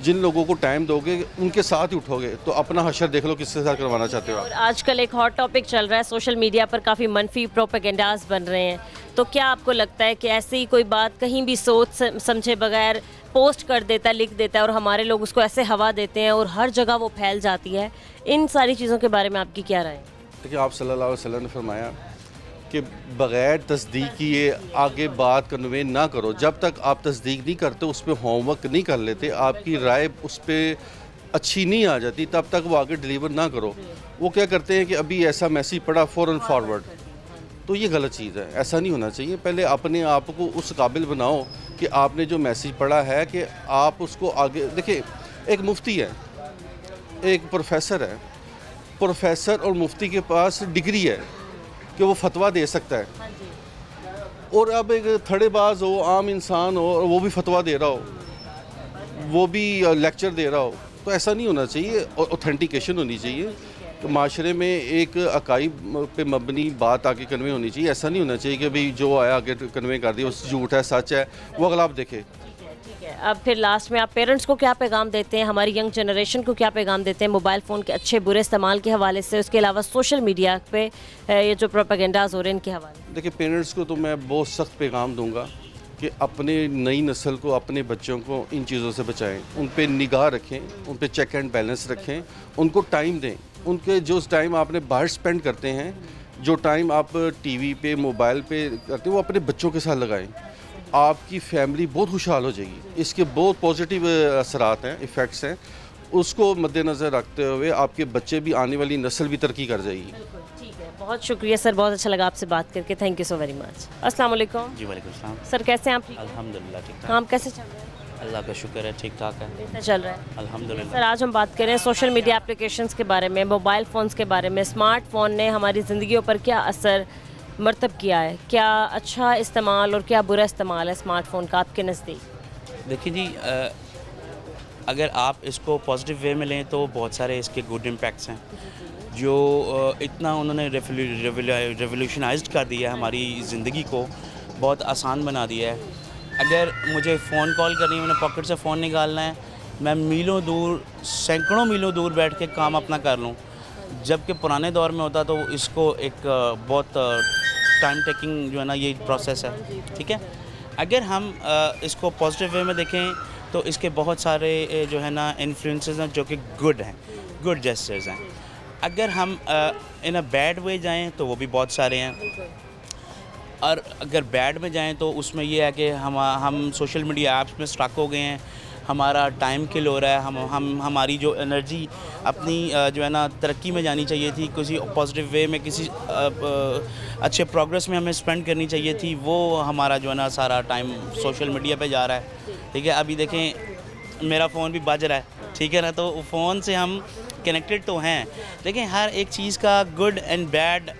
जिन लोगों को टाइम दोगे उनके साथ ही उठोगे। तो अपना हशर देख लो किसके साथ करवाना चाहते हो आप। और आजकल एक हॉट टॉपिक चल रहा है, सोशल मीडिया पर काफ़ी मनफी प्रोपेगेंडाज बन रहे हैं। तो क्या आपको लगता है कि ऐसी ही कोई बात कहीं भी सोच समझे बगैर पोस्ट कर देता है, लिख देता है और हमारे लोग उसको ऐसे हवा देते हैं और हर जगह वो फैल जाती है? इन सारी चीज़ों के बारे में आपकी क्या राय है? देखिए, आप सल्लल्लाहु अलैहि वसल्लम ने फरमाया कि बग़ैर तस्दीक किए आगे बात कन्वे ना करो। जब तक आप तस्दीक नहीं करते, उस पर होमवर्क नहीं कर लेते, आपकी राय उस पर अच्छी नहीं आ जाती, तब तक वो आगे डिलीवर ना करो। वो क्या करते हैं कि अभी ऐसा मैसेज पड़ा, फ़ौरन फॉरवर्ड। तो ये गलत चीज़ है, ऐसा नहीं होना चाहिए। पहले अपने आप को उस काबिल बनाओ कि आपने जो मैसेज पढ़ा है कि आप उसको आगे। देखिए, एक मुफ्ती है, एक प्रोफेसर है, प्रोफेसर और मुफ्ती के पास डिग्री है कि वो फतवा दे सकता है। और अब एक थड़ेबाज हो, आम इंसान हो, और वो भी फतवा दे रहा हो, वो भी लेक्चर दे रहा हो, तो ऐसा नहीं होना चाहिए। और ऑथेंटिकेशन होनी चाहिए। तो माशरे में एक अकाइद पे मबनी बात आगे कन्वे होनी चाहिए। ऐसा नहीं होना चाहिए कि भाई जो आया आगे कन्वे कर दिया, उस झूठ है सच है, वो अगला आप देखे। ठीक है, अब फिर लास्ट में आप पेरेंट्स को क्या पैगाम देते हैं, हमारी यंग जनरेशन को क्या पैगाम देते हैं मोबाइल फ़ोन के अच्छे बुरे इस्तेमाल के हवाले से, उसके अलावा सोशल मीडिया पे ये जो प्रोपेगेंडाज हो रहे हैं इनके हवाले? देखिए, पेरेंट्स को तो मैं बहुत सख्त पैगाम दूंगा कि अपने नई नस्ल को, अपने बच्चों को इन चीज़ों से बचाएं, उन पे निगाह रखें, उन पे चेक एंड बैलेंस रखें, उनको टाइम दें। उनके जो टाइम आपने बाहर स्पेंड करते हैं, जो टाइम आप टीवी पे, मोबाइल पे करते हैं, वो अपने बच्चों के साथ लगाएं। आपकी फैमिली बहुत खुशहाल हो जाएगी। इसके बहुत पॉजिटिव असरात हैं, इफ़ेक्ट्स हैं। उसको मद्देनज़र रखते हुए आपके बच्चे भी, आने वाली नस्ल भी तरक्की कर जाएगी। ठीक है, बहुत शुक्रिया सर, बहुत अच्छा लगा आपसे बात करके। Thank you so very much. अस्सलाम वालेकुम। जी वालेकुम सलाम। सर कैसे हैं आप? ठीक अल्हम्दुलिल्लाह ठीक ठाक। काम कैसे चल रहा है? अल्लाह का शुक्र है, ठीक ठाक है, कैसा चल रहा है? अल्हम्दुलिल्लाह। सर आज हम बात करें सोशल मीडिया एप्लीकेशंस के बारे में, मोबाइल फ़ोन्स के बारे में। स्मार्टफ़ोन ने हमारी ज़िंदगियों पर क्या असर मरतब किया है, क्या अच्छा इस्तेमाल और क्या बुरा इस्तेमाल है स्मार्टफ़ोन का आपके नज़दीक? देखिए जी, अगर आप इसको पॉजिटिव वे में लें तो बहुत सारे इसके गुड इम्पैक्ट्स हैं। जो इतना उन्होंने रेवोल्यूशनाइज्ड कर दिया है, हमारी ज़िंदगी को बहुत आसान बना दिया है। अगर मुझे फ़ोन कॉल करनी है, मैंने पॉकेट से फ़ोन निकालना है, मैं मीलों दूर, सैकड़ों मीलों दूर बैठ के काम अपना कर लूँ। जबकि पुराने दौर में होता तो इसको एक बहुत टाइम टेकिंग जो है ना ये प्रोसेस है। ठीक है, अगर हम इसको पॉजिटिव वे में देखें तो इसके बहुत सारे जो है ना इन्फ्लुएंसेस हैं जो कि गुड हैं, गुड जेस्चर्स हैं। अगर हम इन अ बैड वे जाएं तो वो भी बहुत सारे हैं। और अगर बैड में जाएं तो उसमें ये है कि हम सोशल मीडिया ऐप्स में स्टक हो गए हैं, हमारा टाइम किल हो रहा है। हमारी जो एनर्जी अपनी जो है ना तरक्की में जानी चाहिए थी, किसी पॉजिटिव वे में, किसी अच्छे प्रोग्रेस में हमें स्पेंड करनी चाहिए थी, वो हमारा जो है ना सारा टाइम सोशल मीडिया पे जा रहा है। ठीक है, अभी देखें मेरा फ़ोन भी बज रहा है, ठीक है ना, तो फ़ोन से हम कनेक्टेड तो हैं, लेकिन हर एक चीज़ का good and bad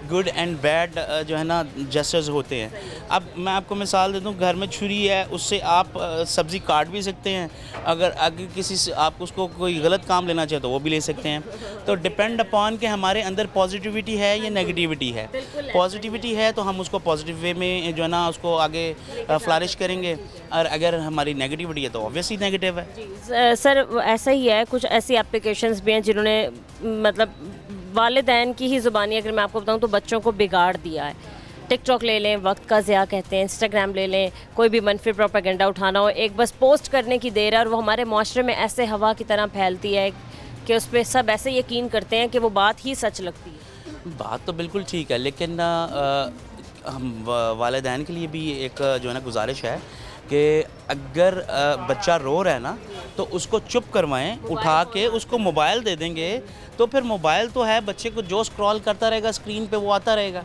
good and bad जो है ना जेस्चर्स होते हैं। अब मैं आपको मिसाल दे दूं, घर में छुरी है, उससे आप सब्ज़ी काट भी सकते हैं। अगर किसी से आप उसको कोई गलत काम लेना चाहे तो वो भी ले सकते हैं। तो डिपेंड अपॉन कि हमारे अंदर पॉजिटिविटी है या नेगेटिविटी है। पॉजिटिविटी है तो हम उसको पॉजिटिव वे में जो है ना उसको आगे फ्लरिश करेंगे, और अगर हमारी नेगेटिविटी है तो ऑब्वियसली नेगेटिव है। सर ऐसा ही है, कुछ ऐसी एप्लीकेशंस भी हैं जिन्होंने मतलब वालिदैन की ही ज़ुबानी अगर मैं आपको बताऊं तो बच्चों को बिगाड़ दिया है। टिकटॉक ले लें, वक्त का ज़िया कहते हैं, इंस्टाग्राम ले लें, कोई भी मनफी प्रोपेगेंडा उठाना हो, एक बस पोस्ट करने की देर है और वो हमारे माशरे में ऐसे हवा की तरह फैलती है कि उस पर सब ऐसे यकीन करते हैं कि वो बात ही सच लगती है। बात तो बिल्कुल ठीक है, लेकिन हम वालिदैन के लिए भी एक जो है ना गुजारिश है कि अगर बच्चा रो रहा है ना तो उसको चुप करवाएं, उठा के उसको मोबाइल दे देंगे तो फिर मोबाइल तो है, बच्चे को जो स्क्रॉल करता रहेगा स्क्रीन पे वो आता रहेगा।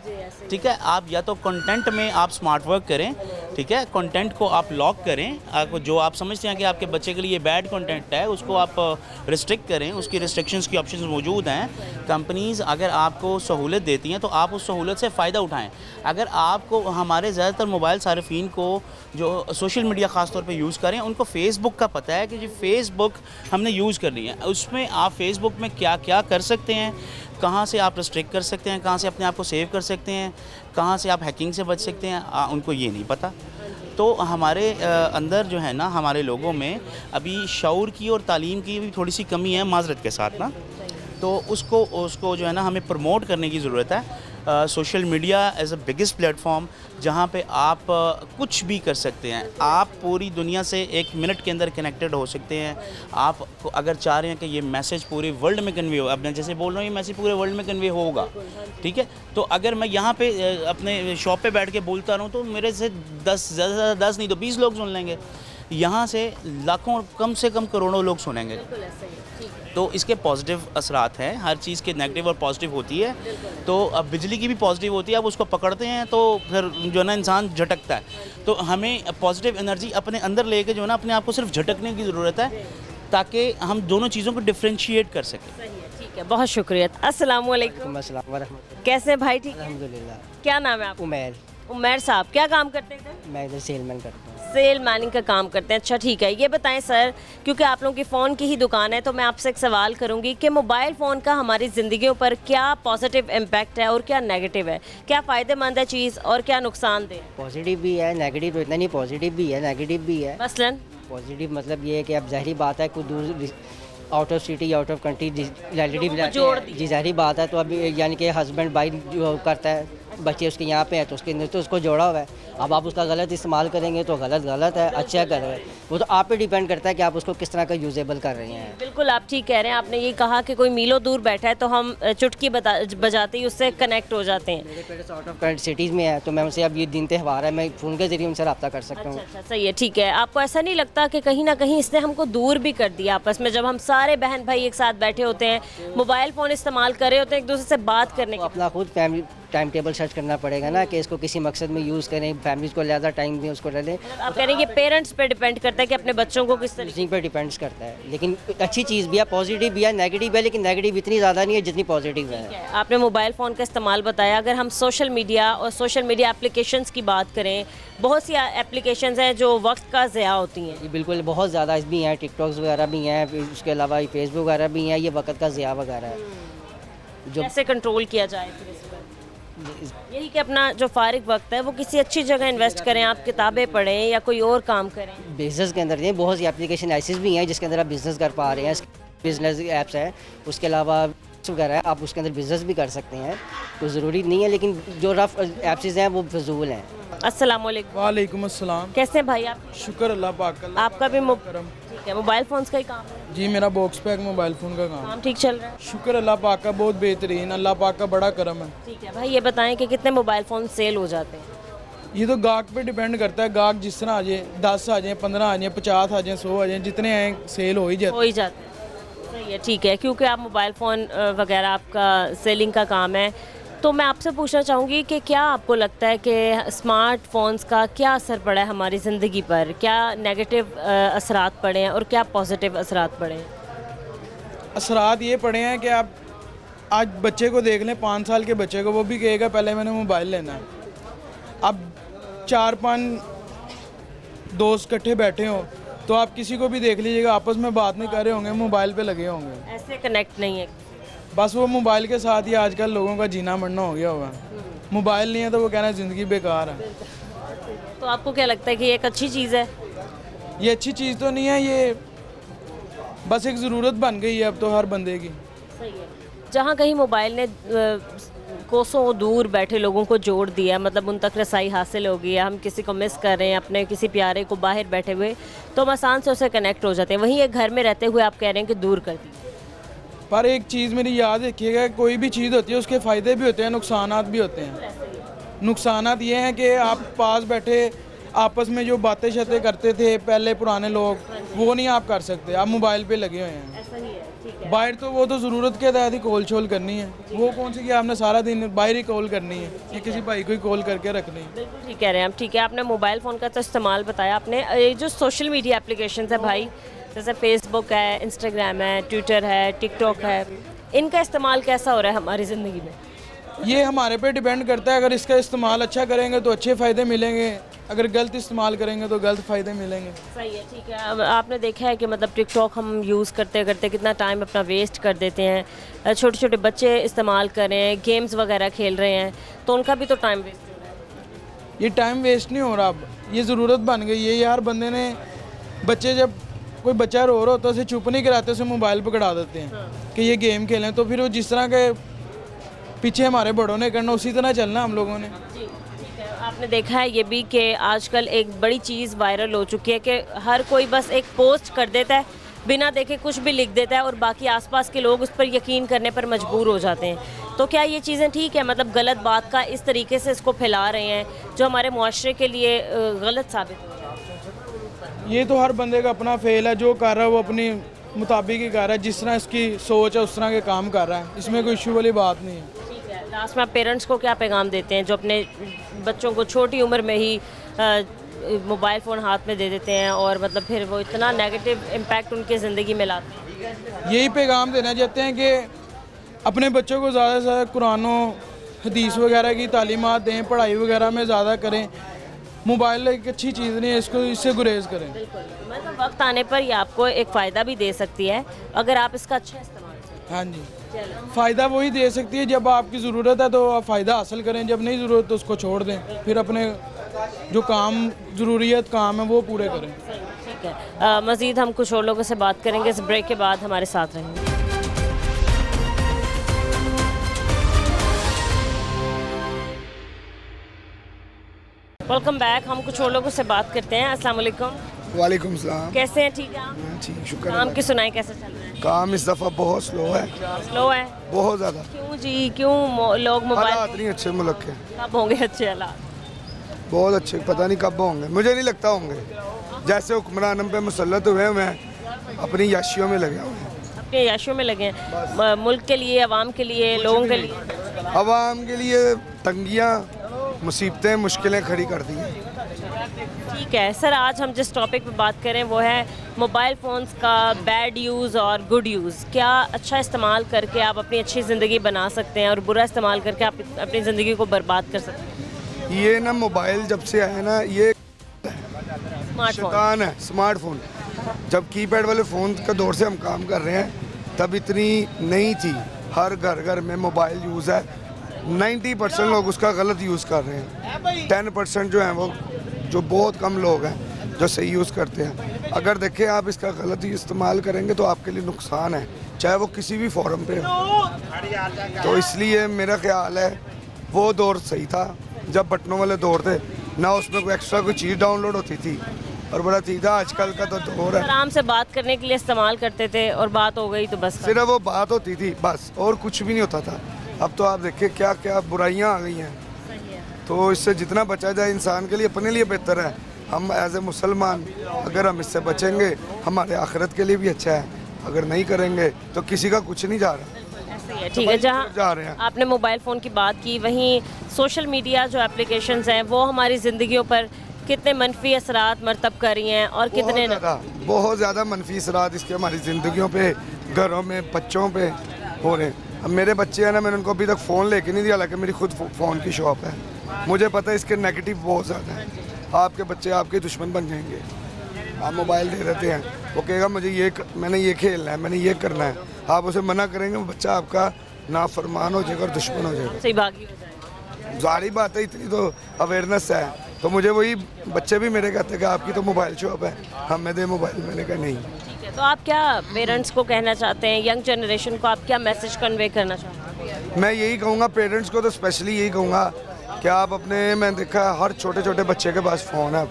ठीक है, आप या तो कंटेंट में आप स्मार्ट वर्क करें, ठीक है, कंटेंट को आप लॉक करें, आपको जो आप समझते हैं कि आपके बच्चे के लिए बैड कंटेंट है उसको आप रिस्ट्रिक्ट करें, उसकी रिस्ट्रिक्शंस की ऑप्शंस मौजूद हैं। कंपनीज़ अगर आपको सहूलत देती हैं तो आप उस सहूलत से फ़ायदा उठाएं। अगर आपको हमारे ज़्यादातर मोबाइल सारिफीन को जो सोशल मीडिया ख़ास तौर पे यूज़ करें, उनको फ़ेसबुक का पता है कि जी फ़ेसबुक हमने यूज़ करनी है, उसमें आप फ़ेसबुक में क्या क्या कर सकते हैं, कहाँ से आप रिस्ट्रिक्ट कर सकते हैं, कहाँ से अपने आप को सेव कर सकते हैं, कहाँ से आप हैकिंग से बच सकते हैं, उनको ये नहीं पता। तो हमारे अंदर जो है ना, हमारे लोगों में अभी शऊर की और तालीम की भी थोड़ी सी कमी है माज़रत के साथ ना, तो उसको जो है ना हमें प्रमोट करने की ज़रूरत है। Social media as a biggest platform जहाँ पे आप कुछ भी कर सकते हैं, आप पूरी दुनिया से 1 मिनट के अंदर कनेक्टेड हो सकते हैं। आप अगर चाह रहे हैं कि ये मैसेज पूरे वर्ल्ड में कन्वे हो, अब मैं जैसे बोल रहा हूँ ये मैसेज पूरे वर्ल्ड में कन्वे होगा, ठीक है, तो अगर मैं यहाँ पे अपने शॉप पे बैठ के बोलता रहूँ तो मेरे से 10 ज़्यादा से ज़्यादा 10 नहीं तो 20 लोग सुन लेंगे, यहाँ से लाखों कम से कम करोड़ों लोग सुनेंगे। तो इसके पॉजिटिव असरात हैं, हर चीज़ के नेगेटिव और पॉजिटिव होती है। तो अब बिजली की भी पॉजिटिव होती है, अब उसको पकड़ते हैं तो फिर जो है ना इंसान झटकता है। तो हमें पॉजिटिव एनर्जी अपने अंदर लेके जो है ना अपने आप को सिर्फ झटकने की ज़रूरत है ताकि हम दोनों चीज़ों को डिफ्रेंशिएट कर सकें। ठीक है, बहुत शुक्रिया। अस्सलाम वालेकुम। कैसे हैं भाई? ठीक है, अल्हम्दुलिल्लाह। क्या नाम है आपका? उमैर साहब, क्या काम करते हैं? मैं इधर सेलमैन करता हूँ। सेल मैनिंग का काम करते हैं। अच्छा ठीक है, ये बताएं सर, क्योंकि आप लोगों की फ़ोन की ही दुकान है तो मैं आपसे एक सवाल करूंगी कि मोबाइल फ़ोन का हमारी ज़िंदगियों पर क्या पॉजिटिव इम्पैक्ट है और क्या नेगेटिव है, क्या फ़ायदेमंद है चीज़ और क्या नुकसानदेह? पॉजिटिव भी है, नेगेटिव तो इतना नहीं, पॉजिटिव भी है, नेगेटिव भी है। मसलन पॉजिटिव मतलब ये है कि अब ज़ाहिरी बात है कुछ दूर out of city out of country relative जी, ज़ाहिरी बात है। तो अभी यानी कि हस्बैंड वाइफ जो करता है, बच्चे उसके यहाँ पे हैं तो उसके अंदर तो उसको जोड़ा हुआ है। अब आप उसका गलत इस्तेमाल करेंगे तो गलत है, अच्छा कर रहे हैं, वो तो आप पे डिपेंड करता है कि आप उसको किस तरह का यूजेबल कर रहे हैं। बिल्कुल आप ठीक कह रहे हैं। आपने ये कहा कि कोई मीलों दूर बैठा है तो हम चुटकी बजाते ही उससे कनेक्ट हो जाते हैं। मेरे पेरेंट्स आउट ऑफ सिटीज़ में है तो मैं उनसे अब ये दिन त्यौहार है, मैं फ़ोन के जरिए उनसे रब्ता कर सकता हूँ। अच्छा, सही है, ठीक है। आपको ऐसा नहीं लगता कि कहीं ना कहीं इसने हमको दूर भी कर दिया आपस में? जब हम सारे बहन भाई एक साथ बैठे होते हैं, मोबाइल फ़ोन इस्तेमाल कर रहे होते हैं एक दूसरे से बात करने के, अपना खुद फैमिली टाइम टेबल सर्च करना पड़ेगा ना कि इसको किसी मकसद में यूज़ करें, फैमिलीज़ को ज़्यादा टाइम दें, उसको रह लें। आप कह रहे हैं कि पेरेंट्स पे डिपेंड करता है कि अपने बच्चों को किस तरीके यूजिंग पे डिपेंड्स करता है। लेकिन अच्छी चीज़ भी है, पॉजिटिव भी है, नेगेटिव है, लेकिन नेगेटिव इतनी ज़्यादा नहीं है जितनी पॉजिटिव है। आपने मोबाइल फ़ोन का इस्तेमाल बताया। अगर हम सोशल मीडिया और सोशल मीडिया एप्लीकेशंस की बात करें, बहुत सी एप्लीकेशंस हैं जो वक्त का ज़िया होती हैं। ये बिल्कुल बहुत ज़्यादा भी हैं, टिकटॉक्स वगैरह भी हैं, उसके अलावा फेसबुक वगैरह भी हैं, ये वक्त का ज़िया वगैरह है जो कैसे कंट्रोल किया जाए फिर इस पर? यही कि अपना जो फारिग वक्त है वो किसी अच्छी जगह इन्वेस्ट करें, आप किताबें पढ़ें या कोई और काम करें। बिज़नेस के अंदर नहीं, बहुत सी एप्लीकेशन ऐसी भी हैं जिसके अंदर आप बिज़नेस कर पा रहे हैं, बिज़नेस ऐप्स हैं, उसके अलावा वगैरह है, आप उसके अंदर बिज़नेस भी कर सकते हैं, तो ज़रूरी नहीं है, लेकिन जो रफ ऐप्स हैं वो फजूल हैं। अस्सलाम वालेकुम। वालेकुम अस्सलाम। कैसे हैं भाई आप? शुक्र अल्लाह पाक का। आपका भी ठीक है, मोबाइल फ़ोन्स का ही काम है? जी, मेरा बॉक्स पैक मोबाइल फ़ोन का काम ठीक चल रहा है? शुक्र अल्लाह पाक का, बहुत बेहतरीन, अल्लाह पाक का बड़ा करम है। ठीक है भाई, ये बताएं कि कितने मोबाइल फ़ोन सेल हो जाते हैं? ये तो गाहक पे डिपेंड करता है, गाहक जिस तरह आ जाए, 10 आ जाए, 15 आ जाए, 50 आ जाए, 100 आ जाए, जितने आए सेल हो ही जाते हैं। सही है, ठीक है। क्योंकि आप मोबाइल फ़ोन वगैरह आपका सेलिंग का काम है, तो मैं आपसे पूछना चाहूँगी कि क्या आपको लगता है कि स्मार्टफोन्स का क्या असर पड़ा है हमारी ज़िंदगी पर? क्या नेगेटिव असरात पड़े हैं और क्या पॉजिटिव असरात पड़े हैं? असरात ये पड़े हैं कि आप आज बच्चे को देख लें, 5 साल के बच्चे को, वो भी कहेगा पहले मैंने मोबाइल लेना है। अब 4-5 दोस्त इकट्ठे बैठे हो तो आप किसी को भी देख लीजिएगा, आपस में बात नहीं कर रहे होंगे, मोबाइल पे लगे होंगे। ऐसे कनेक्ट नहीं है। बस वो मोबाइल के साथ ही आजकल लोगों का जीना मरना हो गया होगा। मोबाइल नहीं है तो वो कहना है ज़िंदगी बेकार है। तो आपको क्या लगता है कि ये एक अच्छी चीज़ है? ये अच्छी चीज़ तो नहीं है, ये बस एक ज़रूरत बन गई है अब तो हर बंदे की। सही है। जहाँ कहीं मोबाइल ने कोसों दूर बैठे लोगों को जोड़ दिया, मतलब उन तक रसाई हासिल हो गई है, हम किसी को मिस कर रहे हैं, अपने किसी प्यारे को बाहर बैठे हुए, तो हम आसान से उससे कनेक्ट हो जाते हैं। वहीं एक घर में रहते हुए आप कह रहे हैं कि दूर कर दी। पर एक चीज़ मेरी याद रखिएगा, कोई भी चीज़ होती है उसके फ़ायदे भी होते हैं, नुकसानात भी होते हैं। नुकसानात ये हैं कि आप पास बैठे आपस में जो बातें शातें करते थे पहले पुराने लोग, वो नहीं आप कर सकते, आप मोबाइल पे लगे हुए हैं। ऐसा ही है, ठीक है। बाहर तो वो तो ज़रूरत के तहत ही कॉल शोल करनी है, वो कौन सी कि आपने सारा दिन बाहर ही कॉल करनी है या किसी भाई को ही कॉल करके रखनी है। बिल्कुल ठीक कह रहे हैं आप। ठीक है, आपने मोबाइल फ़ोन का तो इस्तेमाल बताया आपने। ये जो सोशल मीडिया एप्लीकेशन है भाई, जैसे फेसबुक है, इंस्टाग्राम है, ट्विटर है, टिकटॉक है, इनका इस्तेमाल कैसा हो रहा है हमारी ज़िंदगी में? ये हमारे पे डिपेंड करता है। अगर इसका इस्तेमाल अच्छा करेंगे तो अच्छे फ़ायदे मिलेंगे, अगर गलत इस्तेमाल करेंगे तो गलत फ़ायदे मिलेंगे। सही है, ठीक है। अब आपने देखा है कि मतलब टिकटॉक हम यूज़ करते करते कितना टाइम अपना वेस्ट कर देते हैं। छोटे छोटे बच्चे इस्तेमाल कर रहे हैं, गेम्स वगैरह खेल रहे हैं, तो उनका भी तो टाइम वेस्ट हो रहा है। ये टाइम वेस्ट नहीं हो रहा, अब ये ज़रूरत बन गई है। यार बंदे ने, बच्चे जब कोई बच्चा रो रहा होता है उसे चुप नहीं कराते, उसे मोबाइल पकड़ा देते हैं कि ये गेम खेलें, तो फिर वो जिस तरह के पीछे हमारे बड़ों ने करना उसी तरह चलना हम लोगों ने। जी, ठीक है। आपने देखा है ये भी कि आजकल एक बड़ी चीज़ वायरल हो चुकी है कि हर कोई बस एक पोस्ट कर देता है, बिना देखे कुछ भी लिख देता है और बाकी आसपास के लोग उस पर यकीन करने पर मजबूर हो जाते हैं। तो क्या ये चीज़ें ठीक है, मतलब गलत बात का इस तरीके से इसको फैला रहे हैं जो हमारे मुआशरे के लिए गलत साबित हो रहा है? ये तो हर बंदे का अपना फेल है, जो कर रहा है वो अपनी मुताबिक ही कर रहा है, जिस तरह इसकी सोच है उस तरह के काम कर रहा है, इसमें कोई इशू वाली बात नहीं है। लास्ट में आप पेरेंट्स को क्या पैगाम देते हैं जो अपने बच्चों को छोटी उम्र में ही मोबाइल फ़ोन हाथ में दे देते हैं और मतलब फिर वो इतना नेगेटिव इम्पैक्ट उनकी ज़िंदगी में लाते हैं? यही पैगाम देना चाहते हैं कि अपने बच्चों को ज़्यादा से ज़्यादा कुरान हदीस वगैरह की तालीमात दें, पढ़ाई वगैरह में ज़्यादा करें। मोबाइल एक अच्छी चीज़ नहीं है, इसको इससे गुरेज करें। मतलब वक्त आने पर ये आपको एक फ़ायदा भी दे सकती है अगर आप इसका अच्छा इस्तेमाल करें। हाँ जी, फ़ायदा वही दे सकती है जब आपकी ज़रूरत है तो आप फ़ायदा हासिल करें, जब नहीं ज़रूरत तो उसको छोड़ दें, फिर अपने जो काम ज़रूरियत काम है वो पूरे करें। ठीक है। मज़ीद हम कुछ और लोगों से बात करेंगे इस ब्रेक के बाद, हमारे साथ रहेंगे। Welcome back. हम कुछ और लोगों से बात करते हैं। अस्सलाम वालेकुम। वालेकुम सलाम। कैसे हैं? ठीक है आप? ठीक, शुक्र। काम की सुनाई कैसे चल रहा है? काम इस दफ़ा बहुत स्लो है। स्लो है? बहुत ज़्यादा। क्यों जी, क्यों लोग मोबाइल? हालात नहीं अच्छे मुल्क के। कब होंगे अच्छे हालात? बहुत अच्छे, पता नहीं कब होंगे, मुझे नहीं लगता होंगे। जैसे हुक्मरान हम पे मुसल्लत हुए हैं, अपनी याशियों में लगे हुए हैं। अपने याशियों में लगे हैं, मुल्क के लिए, अवाम के लिए, लोगों के लिए? अवाम के लिए तंगियाँ, मुसीबतें, मुश्किलें खड़ी कर दी हैं। ठीक है सर, आज हम जिस टॉपिक पे बात करें वो है मोबाइल फ़ोन्स का बैड यूज़ और गुड यूज़। क्या अच्छा इस्तेमाल करके आप अपनी अच्छी ज़िंदगी बना सकते हैं और बुरा इस्तेमाल करके आप अपनी ज़िंदगी को बर्बाद कर सकते हैं? ये ना मोबाइल जब से आया ना, ये स्मार्टफोन शैतान है। स्मार्टफोन जब कीपैड वाले फ़ोन के दौर से हम काम कर रहे हैं तब इतनी नहीं थी। हर घर घर में मोबाइल यूज़ है। 90% लोग उसका गलत यूज़ कर रहे हैं। 10% जो हैं वो, जो बहुत कम लोग हैं जो सही यूज़ करते हैं। अगर देखें आप इसका गलत इस्तेमाल करेंगे तो आपके लिए नुकसान है, चाहे वो किसी भी फॉर्म पे हो। तो इसलिए मेरा ख्याल है वो दौर सही था जब बटनों वाले दौर थे, ना उसमें कोई एक्स्ट्रा कोई चीज़ डाउनलोड होती थी और बड़ा सीधा। आजकल का तो दौर है आराम से बात करने के लिए इस्तेमाल करते थे और बात हो गई तो बस सिर्फ वो बात होती थी बस, और कुछ भी नहीं होता था। अब तो आप देखिए क्या क्या बुराइयां आ गई हैं। तो इससे जितना बचा जाए इंसान के लिए, अपने लिए बेहतर है। हम एज ए मुसलमान अगर हम इससे बचेंगे हमारे आखिरत के लिए भी अच्छा है। अगर नहीं करेंगे तो किसी का कुछ नहीं जा रहा। ठीक है, जहाँ जा रहे हैं। आपने मोबाइल फ़ोन की बात की, वहीं सोशल मीडिया जो एप्लीकेशंस हैं वो हमारी ज़िंदगियों पर कितने मनफी असरात मरतब कर रही हैं और कितने बहुत ज़्यादा मनफी असरात इसके हमारी ज़िंदगियों पे, घरों में, बच्चों पे हो रहे हैं। अब मेरे बच्चे हैं ना, मैंने उनको अभी तक फ़ोन लेके नहीं दिया, हालांकि मेरी खुद फ़ोन की शॉप है। मुझे पता है इसके नेगेटिव बहुत ज़्यादा हैं। आपके बच्चे आपके दुश्मन बन जाएंगे। आप मोबाइल दे देते हैं, वो कहेगा मुझे मैंने ये खेलना है, मैंने ये करना है। आप उसे मना करेंगे, बच्चा आपका नाफरमान हो जाएगा और दुश्मन हो जाएगा। सही बागी हो जाएगा। जारी बात है, इतनी तो अवेयरनेस है। तो मुझे वही बच्चे भी मेरे कहते हैं कि आपकी तो मोबाइल शॉप है, हमें दे मोबाइल। मैंने कहा नहीं। ठीक है, तो आप क्या पेरेंट्स को कहना चाहते हैं, यंग जनरेशन को आप क्या मैसेज कन्वे करना चाहते हैं? मैं यही कहूँगा पेरेंट्स को, तो स्पेशली यही कहूँगा कि आप मैंने देखा हर छोटे छोटे बच्चे के पास फ़ोन है,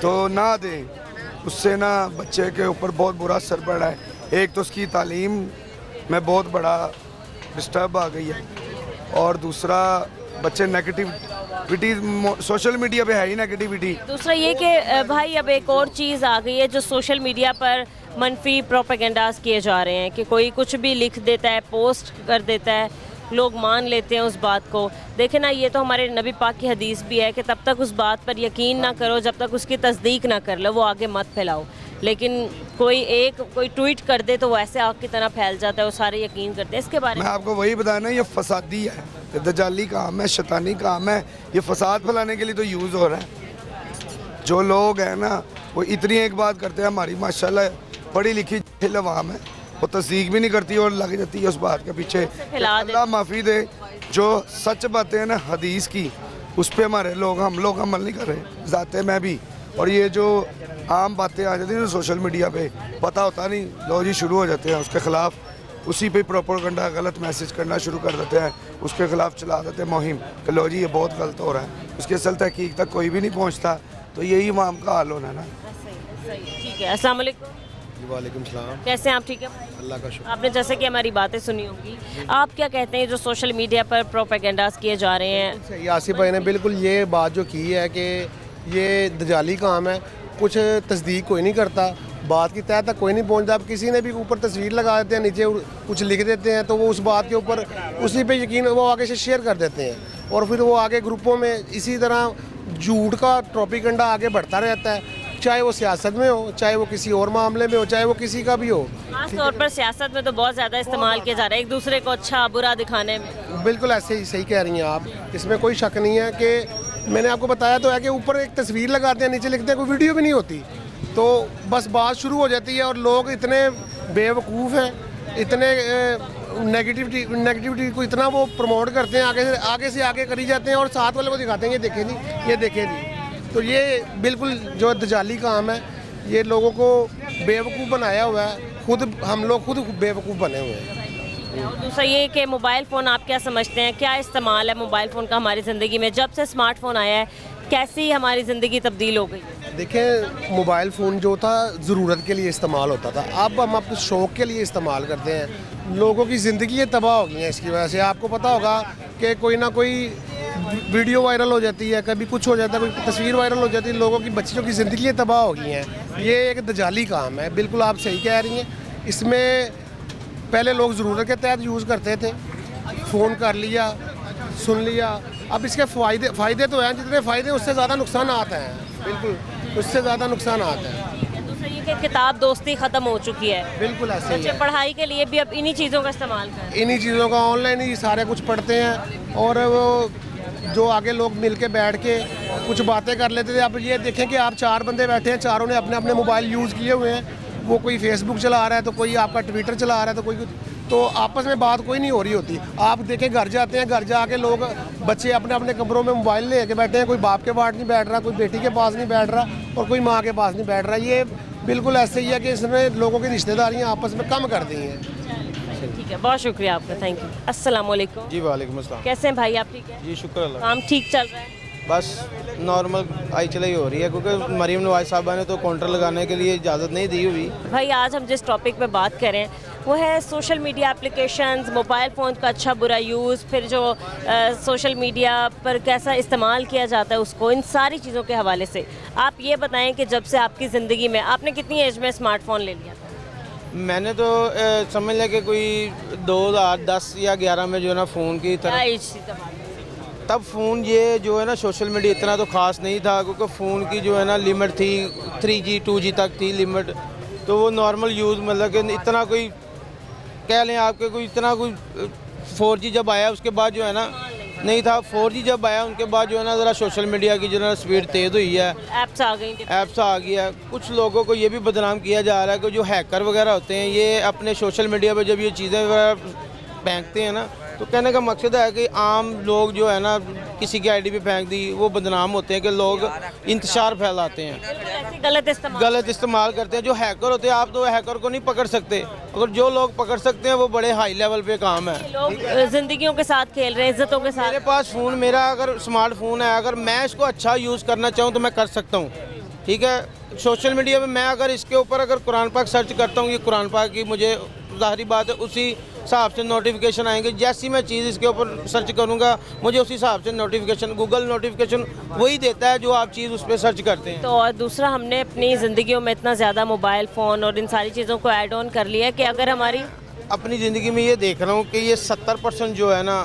तो ना दें। उससे ना बच्चे के ऊपर बहुत बुरा असर पड़ रहा है। एक तो उसकी तालीम में बहुत बड़ा डिस्टर्ब आ गई है, और दूसरा बच्चे नेगेटिविटी, सोशल मीडिया पे है ही नेगेटिविटी। दूसरा ये कि भाई अब एक और चीज़ आ गई है जो सोशल मीडिया पर मनफी प्रोपेगेंडास किए जा रहे हैं कि कोई कुछ भी लिख देता है, पोस्ट कर देता है, लोग मान लेते हैं उस बात को। देखे ना, ये तो हमारे नबी पाक की हदीस भी है कि तब तक उस बात पर यकीन ना करो जब तक उसकी तस्दीक ना कर लो, वो आगे मत फैलाओ। लेकिन कोई ट्वीट कर दे तो वो ऐसे आग की तरह फैल जाता है, वो सारे यकीन करते हैं। इसके बारे में मैं आपको वही बताना, ये फसादी है, ये दजाली काम है, शैतानी काम है। ये फसाद फैलाने के लिए तो यूज़ हो रहा है। जो लोग हैं ना, वो इतनी एक बात करते हैं, हमारी माशाल्लाह पढ़ी लिखी अवाम है, वो तस्दीक भी नहीं करती और लग जाती है उस बात के पीछे। अल्लाह माफ़ी दे, जो सच बातें हैं ना हदीस की, उस पर हम लोग अमल नहीं कर रहे, ज़ाते मैं भी। और ये जो आम बातें आ जाती हैं सोशल मीडिया पे, पता होता नहीं, लोग जी शुरू हो जाते हैं उसके ख़िलाफ़, उसी पे प्रोपेगेंडा गलत मैसेज करना शुरू कर देते हैं, उसके ख़िलाफ़ चला देते हैं मुहिम कि लो जी ये बहुत गलत हो रहा है। उसके असल तहकीक तक कोई भी नहीं पहुँचता, तो यही इमाम का हाल होना है ना। ठीक है। अस्सलाम वालेकुम। वालेकुम सलाम। कैसे हैं आप? ठीक है, अल्लाह का शुक्र। आपने जैसे कि हमारी बातें सुनी होंगी, आप क्या कहते हैं जो सोशल मीडिया पर प्रोपेगेंडास किए जा रहे हैं? सही, आसिफ भाई ने बिल्कुल ये बात जो की है कि ये दजाली काम है, कुछ तस्दीक कोई नहीं करता, बात की तह तक कोई नहीं पहुंचता। अब किसी ने भी ऊपर तस्वीर लगा देते हैं, नीचे कुछ लिख देते हैं, तो वो उस बात के ऊपर उसी पे यकीन वो आगे से शेयर कर देते हैं, और फिर वो आगे ग्रुपों में इसी तरह झूठ का प्रोपेगेंडा आगे बढ़ता रहता है, चाहे वो सियासत में हो, चाहे वो किसी और मामले में हो, चाहे वो किसी का भी हो। खास तौर पर सियासत में तो बहुत ज़्यादा इस्तेमाल किया जा रहा है, एक दूसरे को अच्छा बुरा दिखाने में। बिल्कुल ऐसे ही सही कह रही हैं आप, इसमें कोई शक नहीं है कि मैंने आपको बताया तो है कि ऊपर एक तस्वीर लगाते हैं, नीचे लिखते हैं, कोई वीडियो भी नहीं होती, तो बस बात शुरू हो जाती है। और लोग इतने बेवकूफ़ हैं, इतने नेगेटिविटी को इतना वो प्रमोट करते हैं, आगे से आगे करी जाते हैं, और साथ वाले को दिखाते हैं ये देखें नहीं, ये देखें नहीं। तो ये बिल्कुल जो दजाली काम है, ये लोगों को बेवकूफ़ बनाया हुआ है, हम लोग खुद बेवकूफ़ बने हुए हैं। और दूसरा ये कि मोबाइल फ़ोन आप क्या समझते हैं, क्या इस्तेमाल है मोबाइल फ़ोन का हमारी ज़िंदगी में? जब से स्मार्टफोन आया है कैसी हमारी ज़िंदगी तब्दील हो गई? देखें, मोबाइल फ़ोन जो था ज़रूरत के लिए इस्तेमाल होता था, अब हम अपने शौक़ के लिए इस्तेमाल करते हैं। लोगों की ज़िंदगी तबाह हो गई है इसकी वजह से। आपको पता होगा कि कोई ना कोई वीडियो वायरल हो जाती है, कभी कुछ हो जाता है, कोई तस्वीर वायरल हो जाती है, लोगों की बच्चों की ज़िंदगी तबाह हो गई हैं। ये एक दजाली काम है, बिल्कुल आप सही कह रही हैं। इसमें पहले लोग ज़रूरत के तहत यूज़ करते थे, फ़ोन कर लिया, सुन लिया। अब इसके फ़ायदे तो हैं, जितने फ़ायदे उससे ज़्यादा नुकसान आते हैं, बिल्कुल उससे ज़्यादा नुकसान आते हैं। दूसरा ये कि किताब दोस्ती ख़त्म हो चुकी है, बिल्कुल ऐसे ही है। पढ़ाई के लिए भी अब इन्हीं चीज़ों का इस्तेमाल करें, इन्हीं चीज़ों का ऑनलाइन ही सारे कुछ पढ़ते हैं, और वो जो आगे लोग मिल के बैठ के कुछ बातें कर लेते थे। अब ये देखें कि आप 4 बंदे बैठे हैं, चारों ने अपने अपने मोबाइल यूज़ किए हुए हैं, वो कोई फेसबुक चला रहा है, तो कोई आपका ट्विटर चला रहा है, तो कोई, तो आपस में बात कोई नहीं हो रही होती। आप देखें घर जाते हैं, घर जाके लोग बच्चे अपने अपने कमरों में मोबाइल ले के बैठे हैं, कोई बाप के पास नहीं बैठ रहा, कोई बेटी के पास नहीं बैठ रहा, और कोई माँ के पास नहीं बैठ रहा। ये बिल्कुल ऐसे ही है कि इसने लोगों की रिश्तेदारियाँ आपस में कम कर दी हैं। ठीक है, बहुत शुक्रिया आपका, थैंक यू। अस्सलाम वालेकुम। जी वालेकुम अस्सलाम। कैसे हैं भाई आप? ठीक है जी, शुक्र अल्लाह। काम ठीक चल रहा है? बस नॉर्मल आई चलाई हो रही है, क्योंकि मरीम नवाज साहबा ने तो काउंटर लगाने के लिए इजाज़त नहीं दी हुई। भाई आज हम जिस टॉपिक पे बात करें वो है social media applications, mobile phone का अच्छा बुरा यूज़, फिर जो सोशल मीडिया पर कैसा इस्तेमाल किया जाता है उसको, इन सारी चीज़ों के हवाले से आप ये बताएं कि जब से आपकी ज़िंदगी में, आपने कितनी एज में स्मार्टफोन ले लिया था? मैंने तो समझ लिया कि कोई 2010 या 11 में जो है ना फ़ोन की क्या तरह, एज थी तब? तब फ़ोन ये जो है ना सोशल मीडिया इतना तो ख़ास नहीं था, क्योंकि फ़ोन की जो है ना लिमिट थी 3G 2G तक थी लिमिट, तो वो नॉर्मल यूज़, मतलब कि इतना कोई कह लें आपके कोई इतना कोई 4G जब आया उसके बाद जो है ना नहीं था, 4G जब आया उनके बाद जो है ना ज़रा सोशल मीडिया की जो है ना स्पीड तेज़ हुई है, ऐप्स आ गई, ऐप्स आ गई है। कुछ लोगों को ये भी बदनाम किया जा रहा है कि जो हैकर वगैरह होते हैं ये अपने सोशल मीडिया पर जब ये चीज़ें फेंकते हैं ना, तो कहने का मकसद है कि आम लोग जो है ना किसी की आईडी पे फेंक दी, वो बदनाम होते हैं कि लोग इंतशार फैलाते हैं, गलत इस्तेमाल करते हैं। जो हैकर होते हैं, आप तो हैकर को नहीं पकड़ सकते, अगर जो लोग पकड़ सकते हैं वो बड़े हाई लेवल पे काम है। लोग जिंदगियों के साथ खेल रहे हैं, इज्जतों के साथ। मेरे पास फ़ोन, मेरा अगर स्मार्टफोन है, अगर मैं इसको अच्छा यूज़ करना चाहूँ तो मैं कर सकता हूँ, ठीक है। सोशल मीडिया पे मैं अगर इसके ऊपर अगर कुरान पाक सर्च करता हूँ, ये कुरान पाक की मुझे ज़ाहिरी बात है उसी हिसाब से नोटिफिकेशन आएंगे। जैसी मैं चीज़ इसके ऊपर सर्च करूँगा मुझे उसी हिसाब से नोटिफिकेशन, गूगल नोटिफिकेशन वही देता है जो आप चीज़ उस पर सर्च करते हैं। तो और दूसरा, हमने अपनी ज़िंदगियों में इतना ज़्यादा मोबाइल फ़ोन और इन सारी चीज़ों को ऐड ऑन कर लिया है कि अगर हमारी अपनी ज़िंदगी में ये देख रहा हूँ कि ये 70% जो है ना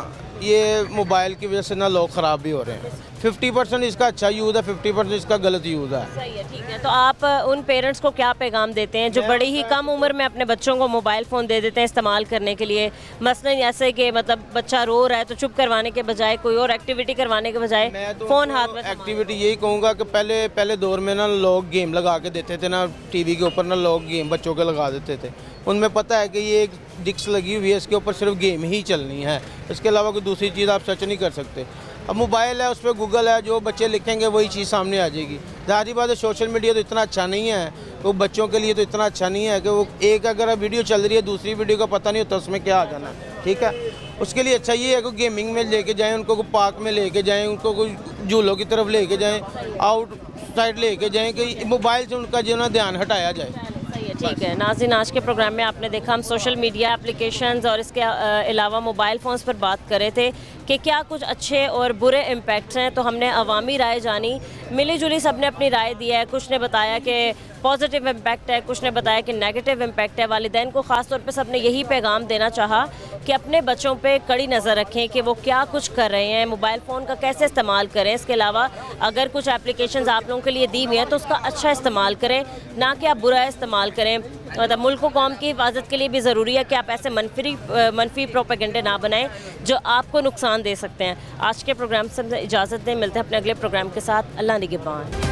ये मोबाइल की वजह से ना लोग ख़राब भी हो रहे हैं। 50% इसका अच्छा यूज़ है, 50% इसका गलत यूज़ है। सही है, ठीक है। तो आप उन पेरेंट्स को क्या पैगाम देते हैं जो बड़ी ही कम उम्र में अपने बच्चों को मोबाइल फ़ोन दे देते हैं इस्तेमाल करने के लिए? मसलन ऐसे कि मतलब बच्चा रो रहा है तो चुप करवाने के बजाय, कोई और एक्टिविटी करवाने के बजाय फ़ोन हाथ में एक्टिविटी यही कहूँगा कि पहले दौर में ना लोग गेम लगा के देते थे ना, टीवी के ऊपर ना लोग गेम बच्चों के लगा देते थे। उनमें पता है कि ये एक डिस्क लगी हुई है, इसके ऊपर सिर्फ गेम ही चलनी है, इसके अलावा कोई दूसरी चीज़ आप सर्च नहीं कर सकते। अब मोबाइल है, उस पर गूगल है, जो बच्चे लिखेंगे वही चीज़ सामने आ जाएगी। ज़ाहिर बात है सोशल मीडिया तो इतना अच्छा नहीं है, वो बच्चों के लिए तो इतना अच्छा नहीं है कि वो एक अगर वीडियो चल रही है दूसरी वीडियो का पता नहीं होता उसमें क्या आ जाना है, ठीक है। उसके लिए अच्छा ये है कि गेमिंग में लेके जाएँ उनको, कोई पार्क में लेके जाएँ उनको, कोई झूलों की तरफ लेके जाएँ, आउट साइड लेके जाएँ कि मोबाइल से उनका जो ना ध्यान हटाया जाए। ठीक है नाज़रीन, आज के प्रोग्राम में आपने देखा हम सोशल मीडिया एप्लीकेशंस और इसके अलावा मोबाइल फ़ोन्स पर बात कर रहे थे कि क्या कुछ अच्छे और बुरे इम्पैक्ट्स हैं। तो हमने अवामी राय जानी, मिली जुली सब ने अपनी राय दी है। कुछ ने बताया कि पॉजिटिव इम्पैक्ट है, कुछ ने बताया कि नेगेटिव इम्पैक्ट है। वालिदैन को ख़ास तौर पे सब ने यही पैगाम देना चाहा कि अपने बच्चों पे कड़ी नज़र रखें कि वो क्या कुछ कर रहे हैं, मोबाइल फ़ोन का कैसे इस्तेमाल करें। इसके अलावा अगर कुछ एप्लीकेशंस आप लोगों के लिए दी हुई हैं तो उसका अच्छा इस्तेमाल करें, ना कि आप बुरा इस्तेमाल करें। मतलब मुल्क व कौम की हिफाजत के लिए भी ज़रूरी है कि आप ऐसे मनफी प्रोपेगेंडे ना बनाएं जो आपको नुकसान दे सकते हैं। आज के प्रोग्राम से इजाज़त दें, मिलते हैं अपने अगले प्रोग्राम के साथ। अल्लाह निगहबान।